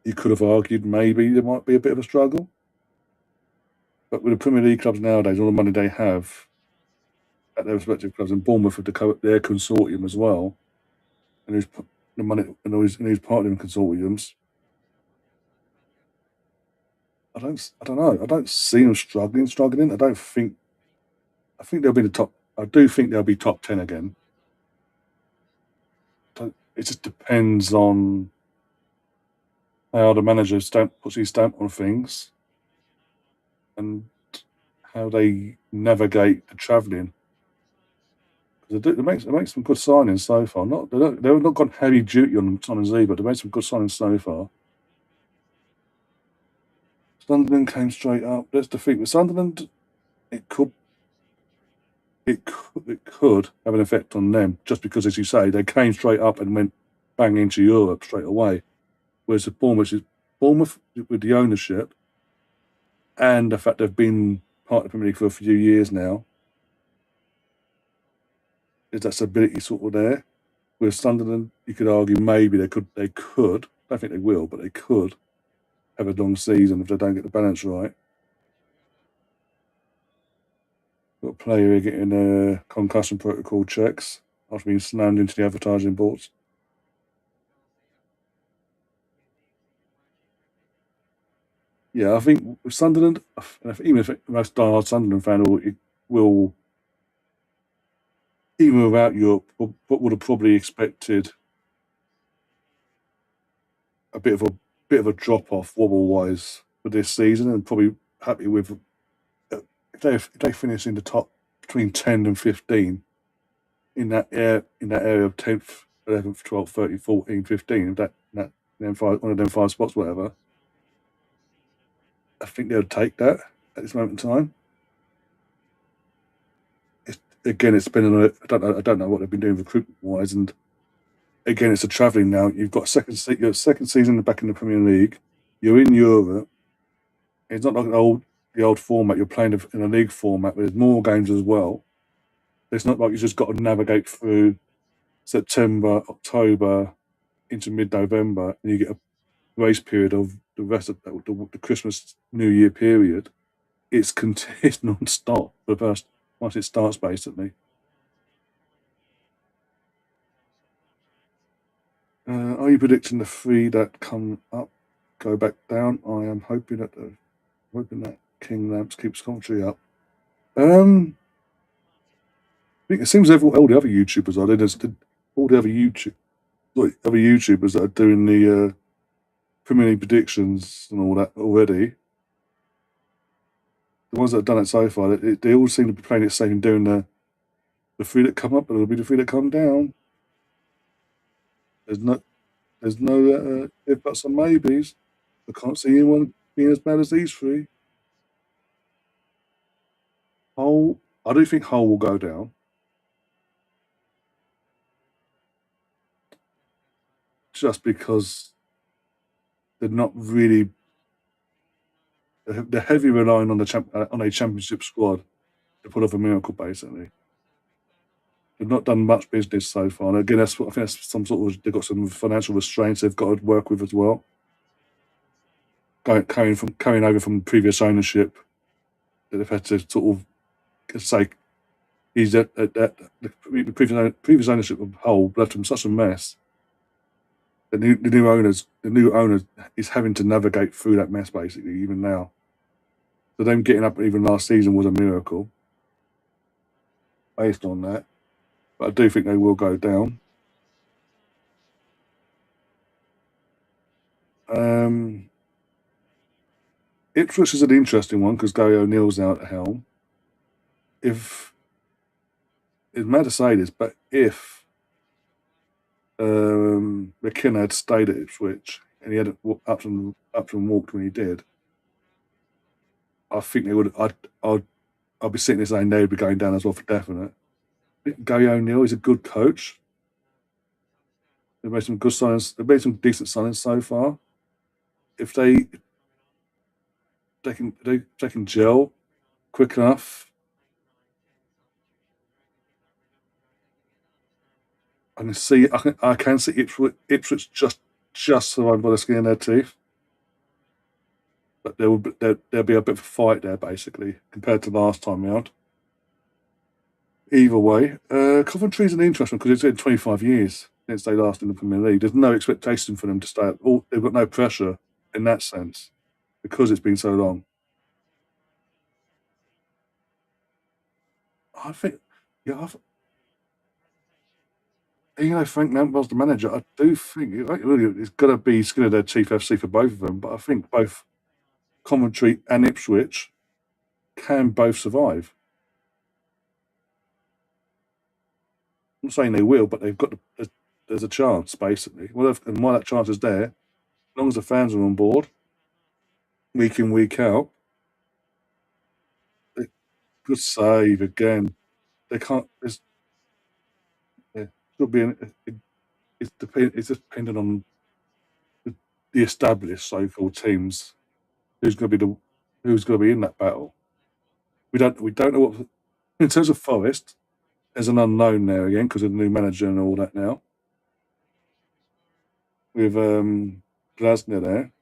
You could have argued maybe there might be a bit of a struggle, but with the Premier League clubs nowadays, all the money they have at their respective clubs, and Bournemouth with their consortium as well, and who's the money and who's part of them consortiums. I don't know. I don't see them struggling. I don't think. I think they'll be the top. I do think they'll be top 10 again. It just depends on how the manager puts his stamp on things. and how they navigate the travelling. They make some good signings so far. They've not gone heavy duty on signings either. They made some good signings so far. Sunderland came straight up. That's the thing with Sunderland. It could it could have an effect on them just because, as you say, they came straight up and went bang into Europe straight away. Whereas the Bournemouth with the ownership and the fact they've been part of the Premier League for a few years now, is that stability sort of there? With Sunderland, you could argue maybe they could. I don't think they will, but they could have a long season if they don't get the balance right. Got a player here getting concussion protocol checks after being slammed into the advertising boards. Yeah, I think with Sunderland, even if most diehard Sunderland fan will even without Europe, would have probably expected a bit of a drop off wobble wise for this season, and probably happy with if they finish in the top between 10 and 15 in that area of 10th, 11th, 12th, 13th, 14th, 15th, that them one of them five spots, whatever. I think they would take that at this moment in time. Again, it's been on. I don't know what they've been doing recruitment wise, and again, it's a travelling now. You've got your second season back in the Premier League. You're in Europe. It's not like the old format. You're playing in a league format, but there's more games as well. It's not like you just got to navigate through September, October into mid-November, and you get a grace period of the rest of the Christmas New Year period. It's non-stop for the first once it starts, basically. Are you predicting the three that come up go back down? I am hoping that King Lamps keeps commentary up. I think it seems all the other YouTubers are. All the other YouTubers that are doing the Premier League predictions and all that already. The ones that have done it so far, they all seem to be playing it safe and doing the three that come up, and it'll be the three that come down. There's no there's no if buts and maybes. I can't see anyone being as bad as these three. Hull, I do think Hull will go down just because they're not really they're heavily relying on on a championship squad to pull off a miracle. Basically, they've not done much business so far. And again, I think that's some sort of they've got some financial restraints they've got to work with as well. Carrying over from previous ownership that they've had to sort of say he's at the previous ownership of Hull left him such a mess. The new owner is having to navigate through that mess basically even now. So them getting up even last season was a miracle based on that. But I do think they will go down. Um, Ipswich is an interesting one because Gary O'Neill's out at helm. If it's mad to say this, but if McKenna had stayed at Ipswich and he had up and walked when he did, I think they would. I'd be sitting there saying they would be going down as well for definite. Gary O'Neill is a good coach. They've made some good signings. They've made some decent signings so far. If they can gel quick enough, I can see Ipswich just surviving by the skin of their teeth. But there'll be a bit of a fight there basically compared to last time round. Either way, Coventry's an interesting because it's been 25 years since they last in the Premier League. There's no expectation for them to stay. They've got no pressure in that sense because it's been so long. I think, yeah, Frank Lampard's the manager. I do think really, it's got to be skin of their teeth FC for both of them. But I think both Coventry and Ipswich can both survive. I'm not saying they will, but they've got there's a chance basically. Well, and while that chance is there, as long as the fans are on board, week in week out, good save again. They can't. Yeah, could be. It's just dependent on the, the established so-called teams who's going to be the who's going to be in that battle. We don't know what in terms of Forest. There's an unknown there again because of the new manager and all that now with Glasner there.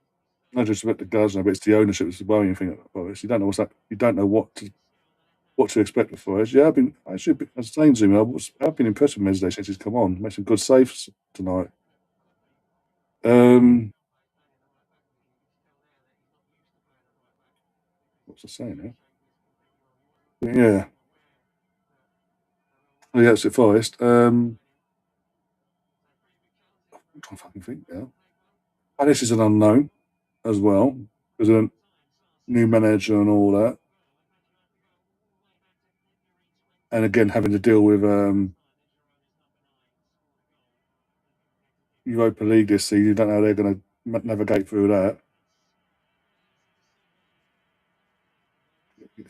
No disrespect to Glasner, but it's the ownership that's the worrying thing at Forest. You don't know what's that. You don't know what to expect with Forest. Yeah, I was saying to him, I've been impressed with Wednesday since he's come on. Made some good saves tonight. Um, what's I saying now? Yeah, oh, yeah, it's at Forest. I'm trying to fucking think now. Palace is an unknown as well because of a new manager and all that, and again having to deal with Europa League this season. You don't know how they're going to navigate through that.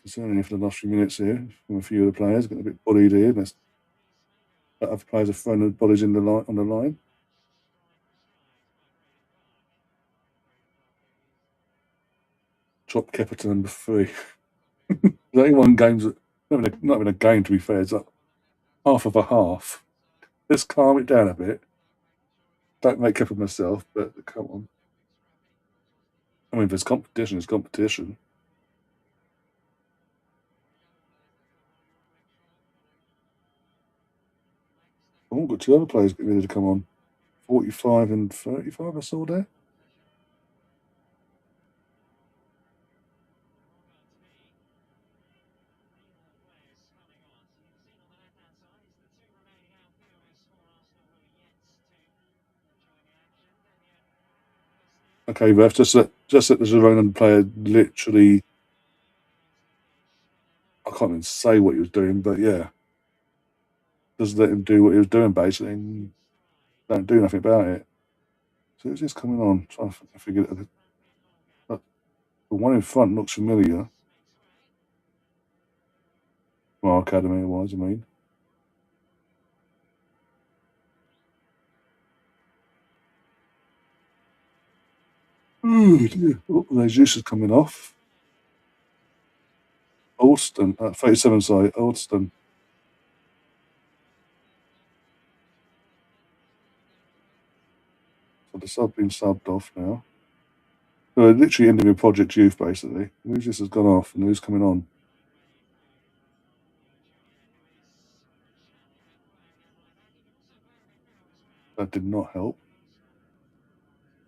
Concerning for the last few minutes here from a few of the players getting a bit bullied here. Other players are throwing the bodies in the line on the line. Drop Kepa to number 3. There's only one game's not even a game to be fair. It's like half of a half. Let's calm it down a bit. Don't make Kepa myself, but come on. I mean, if there's competition, it's competition. Oh, got two other players getting ready to come on. 45 and 35, I saw there. Okay, ref, just let the Girona player literally. I can't even say what he was doing, but yeah, just let him do what he was doing basically. And don't do nothing about it. So who's this coming on? Trying to figure it out. The one in front looks familiar. Well, academy wise, I mean. Oh, Jesus is coming off. Alston, 37 side, Alston. So the sub being subbed off now. So they're literally ending with Project Youth, basically. Who's this has gone off and who's coming on? That did not help.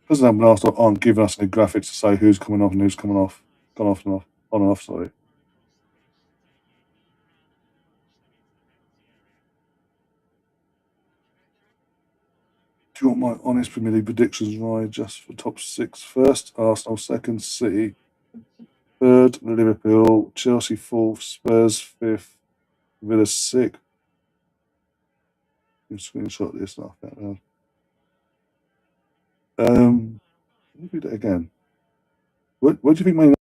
Because them last aren't giving us any graphics to say who's coming off and who's coming off, gone off and off, on and off, sorry. Do you want my honest Premier League predictions right? Just for top 6 first, Arsenal second, City third, Liverpool, Chelsea fourth, Spurs fifth, Villa sixth. You can screenshot this laugh out loud. Let me do that again. What do you think my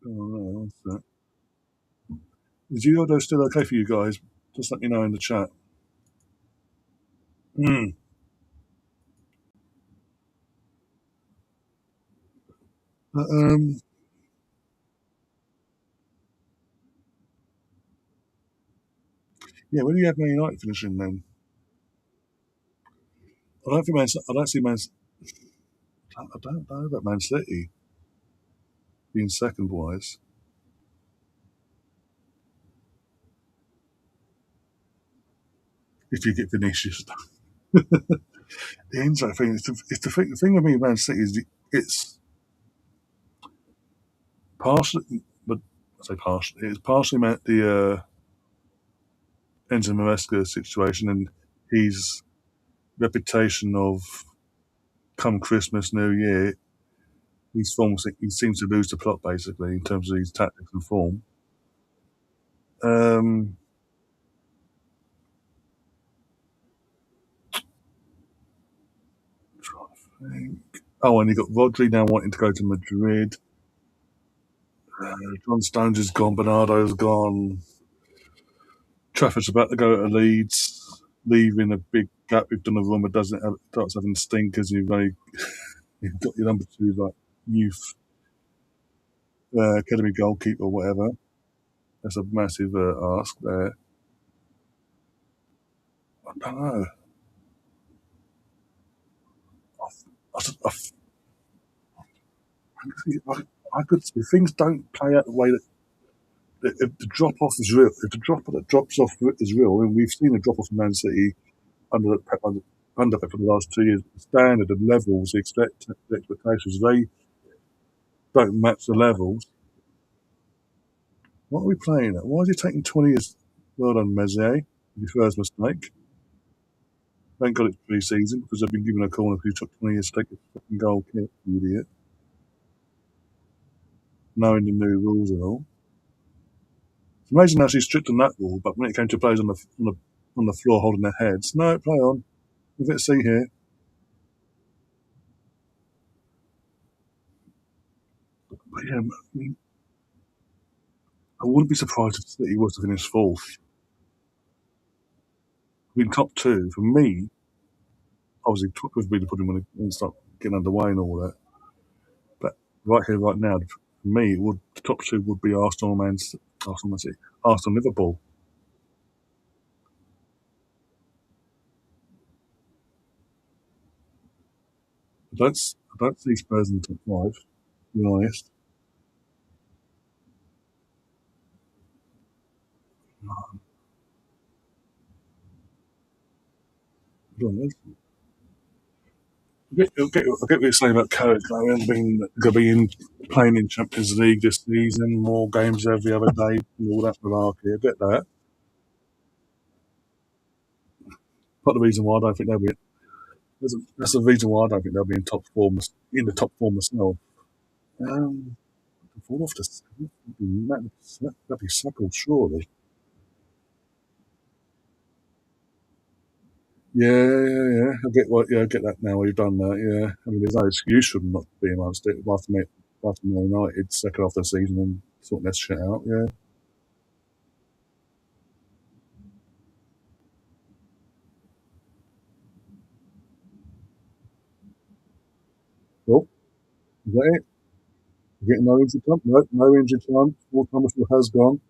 Oh, no, what's that? Is Yodo still okay for you guys? Just let me know in the chat. Mm. But, yeah, where do you have Man United finishing then? I don't see Man. I don't know about Man City being second wise. If you get Vinicius, the Enzo thing. The thing with me, Man City is it's partially, but I say partially, it's partially meant the Enzo Maresca situation and his reputation of come Christmas, New Year, he seems to lose the plot basically in terms of his tactics and form. Um, oh, and you got Rodri now wanting to go to Madrid. John Stones is gone. Bernardo's gone. Trafford's about to go to Leeds, leaving a big gap. If Donnarumma doesn't have, starts having stinkers, you've got your number two like youth academy goalkeeper, or whatever. That's a massive ask there. I don't know. I, I could. If things don't play out the way that if the drop off is real, if the drop that drops off is real, and we've seen a drop off in Man City under Pep for the last 2 years, the standard and levels, the expectations, they don't match the levels. What are we playing at? Why is he taking 20 years? Well done, Mezier. Your first mistake. Thank God it's pre-season because they've been given a corner if you took 20 years to take a fucking goal kick, you idiot. Knowing the new rules and all. It's amazing how she's strict on that rule, but when it came to players on the floor holding their heads, no, play on. We've got a seat here. But yeah, I mean, I wouldn't be surprised if City was to finish fourth. I mean, top two, for me, obviously, top would be to put him and start getting underway and all that. But right here, right now, for me, the top two would be Arsenal, City, Arsenal, Liverpool. I don't see Spurs in the top five, to be honest. To be honest. I get what you're saying about Carrick going being playing in Champions League this season, more games every other day, and all that malarkey. I get that. Part of the reason why I don't think they'll be that's the reason why I don't think they'll be in the top four myself. Um, fall off the that'd be suckled surely. Yeah. I get that now. We've done that. Yeah, I mean, there's no excuse for them not being amongst it. After Man United second half of the season and sorting that shit out. Yeah. Well, is that it? We're getting no injury time. No injury time. All Thomas has gone.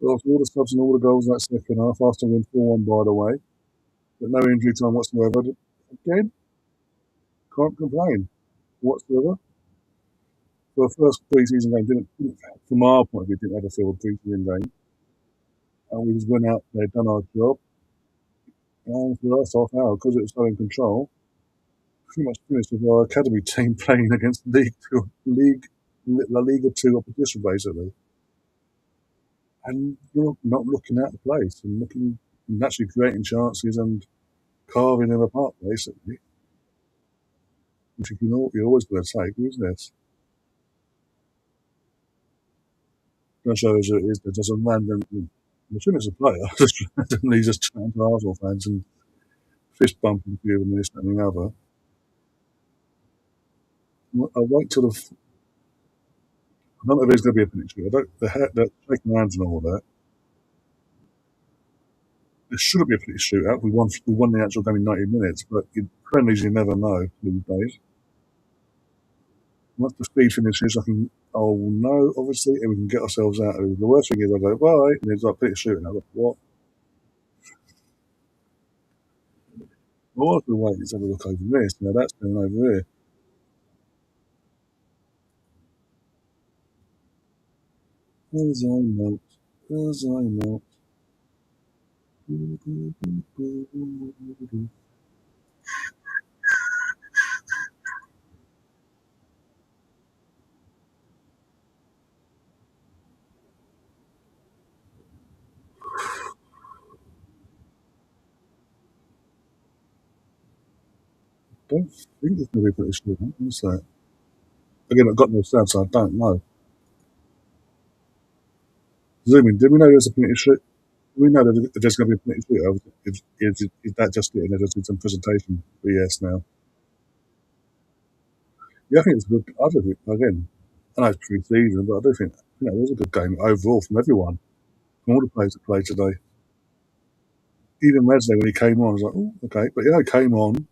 Well, after all the subs and all the goals in that second half, Arsenal win 4-1 by the way. But no injury time whatsoever. Again, can't complain whatsoever. For the first pre-season game, from our point of view, didn't have a field pre-season game. And we just went out there, done our job, and for the last half hour, because it was so in control, pretty much finished with our academy team playing against La Liga 2 opposition, basically. And you're not looking out the place and looking and actually creating chances and carving them apart, basically. Which you're always going to take, isn't it? That shows that there's just a random. I'm assuming it's a player, just randomly just chatting to Arsenal fans and fist bumping a few of them, this and the other. I wait till I don't know if there's going to be a penalty. I don't. The shaking hands and all that. There shouldn't be a penalty shootout. We won the actual game in 90 minutes, but in friendlies you never know these days. Once the speed finishes, I can. Oh no, obviously, and we can get ourselves out of it. The worst thing is I go bye, and it's like penalty shootout. I go, what? Well, the wait, let's have a look over this. Now that's going over here. As I melt, as I melt. Don't think there's going to be a British League. What's that? Again, I've got no stats, so I don't know. Zooming, did we know there's a British League? We know that there's going to be a British League. Is that just it? And they're just doing some presentation BS now. Yeah, I think it's a good. I do think, again, I know it's pre-season, but I do think it was a good game overall from everyone, from all the players that played today. Even Wesley, when he came on, I was like, oh, okay. But he came on,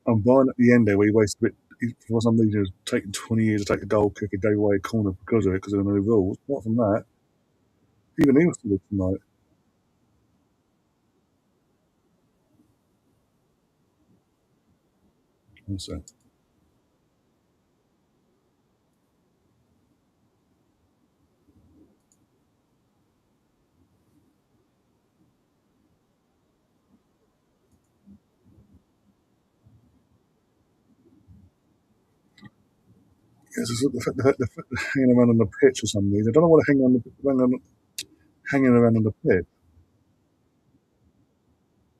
and Brian at the end there, where he wasted a bit, for some reason, it was taking 20 years to take a goal kick, and gave away a corner because of it, because of the new rules. Apart from that, even he was still good tonight. So, yes, it's the fact they're hanging around on the pitch or some reason. I don't know what hanging around on the pitch.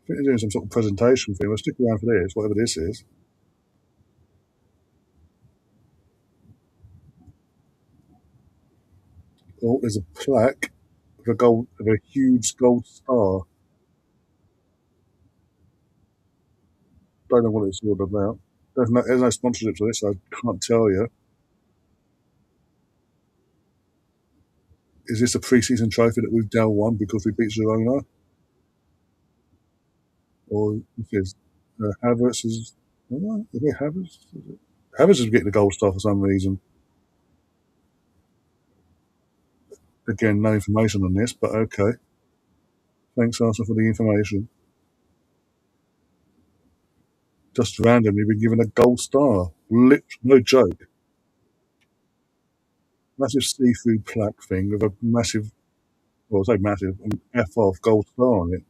I think they're doing some sort of presentation thing. We'll stick around for this, whatever this is. Oh, there's a plaque of a huge gold star. Don't know what it's all about. There's no sponsorship for this, so I can't tell you. Is this a pre-season trophy that we've now won because we beat Girona, or is Havertz is? Is it Havertz? Havertz is getting the gold star for some reason. Again, no information on this, but okay. Thanks, Arsenal, for the information. Just randomly been given a gold star. No joke. Massive seafood plaque thing with a massive, well, I say massive, an F off gold star on it.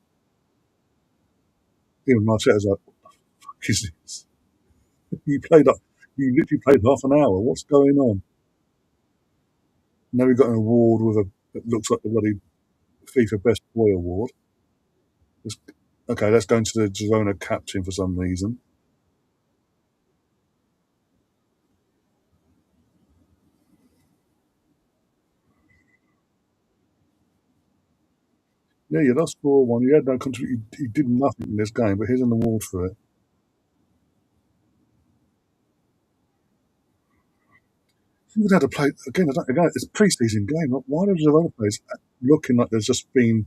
Even Marchetta's like, fuck is this? You played up, you literally played half an hour. What's going on? Now we got an award with a that looks like the bloody FIFA Best Boy award. It's, okay, that's going to the Girona captain for some reason. Yeah, you lost 4-1. You had no contribution. You did nothing in this game, but here's an award for it. You would have to play again. Again, it's a pre-season game. Why do the Girona players looking like they've just been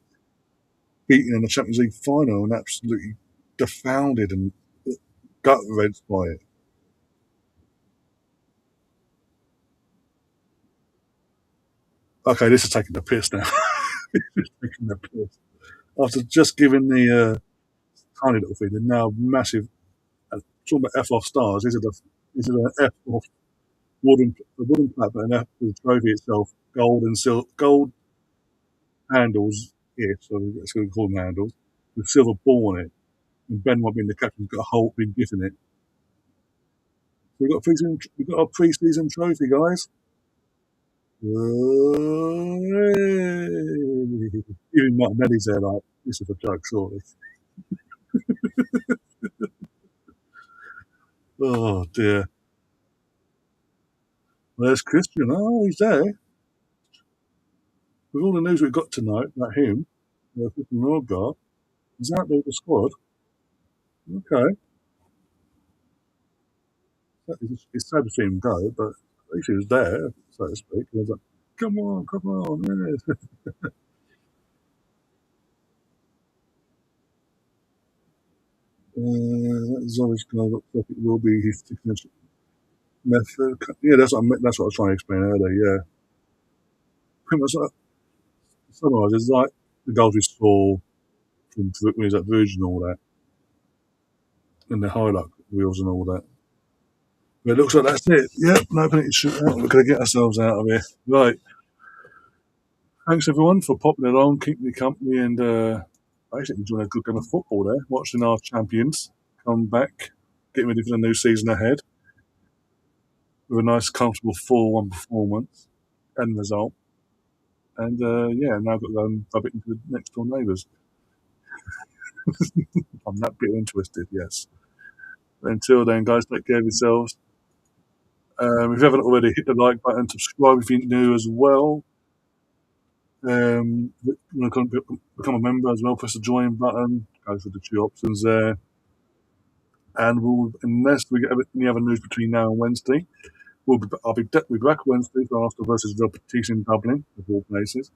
beaten in the Champions League final and absolutely defounded and gut wrenched by it? Okay, this is taking the piss now. This is taking the piss. After just giving the tiny little thing, they're now massive. Talking about F off stars. These are the F off wooden plaque, but the trophy itself, gold and gold handles. Yeah, so let's go call them handles with silver ball on it. And Ben being the captain's got a whole big gift in it. So we've got a pre-season trophy, guys. Hooray. Even Martinelli's there like, this is a joke, surely. Oh dear. There's Christian. Oh, he's there. With all the news we've got tonight about him, Christian Norgard, he's out there with the squad. Okay. It's sad to see him go, but at least he was there, so to speak. I was like, come on, yeah. Zovic guy looks like it will be his signature method. Yeah, that's what I was trying to explain earlier. Yeah, pretty much. Summarise, it's like the goals we saw from when he was at Bruges and all that, and the highlight reels and all that. But it looks like that's it. Yep, no penalty shootout. We're going to get ourselves out of here. Right. Thanks everyone for popping along, keeping me company, and basically enjoying a good game of football there. Watching our champions come back, getting ready for the new season ahead with a nice, comfortable 4-1 performance and result. And yeah, now I've got to go and rub it into the next door neighbours. I'm that bit interested, yes. Until then, guys, take care of yourselves. If you haven't already, hit the like button, subscribe if you're new as well. You want to become a member as well, press the join button, go for the two options there. And unless we get any other news between now and Wednesday, I'll be back Wednesday for Arsenal versus Real Betis in Dublin, of all places.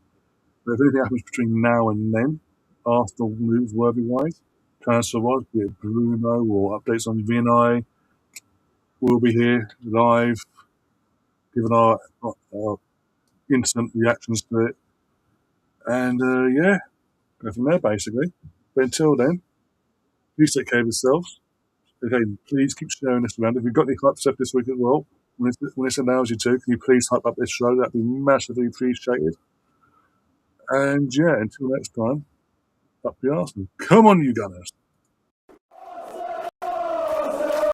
But if anything happens between now and then, Arsenal news worthy wise, transfer wise, be it Bruno or updates on Vinay, we'll be here live, giving our instant reactions to it. And yeah, go from there basically. But until then, please take care of yourselves. Again, please keep sharing this around. If you've got any hype stuff this week as well, when this allows you to, can you please hype up this show? That'd be massively appreciated. And yeah, until next time, up the Arsenal. Come on, you Gunners.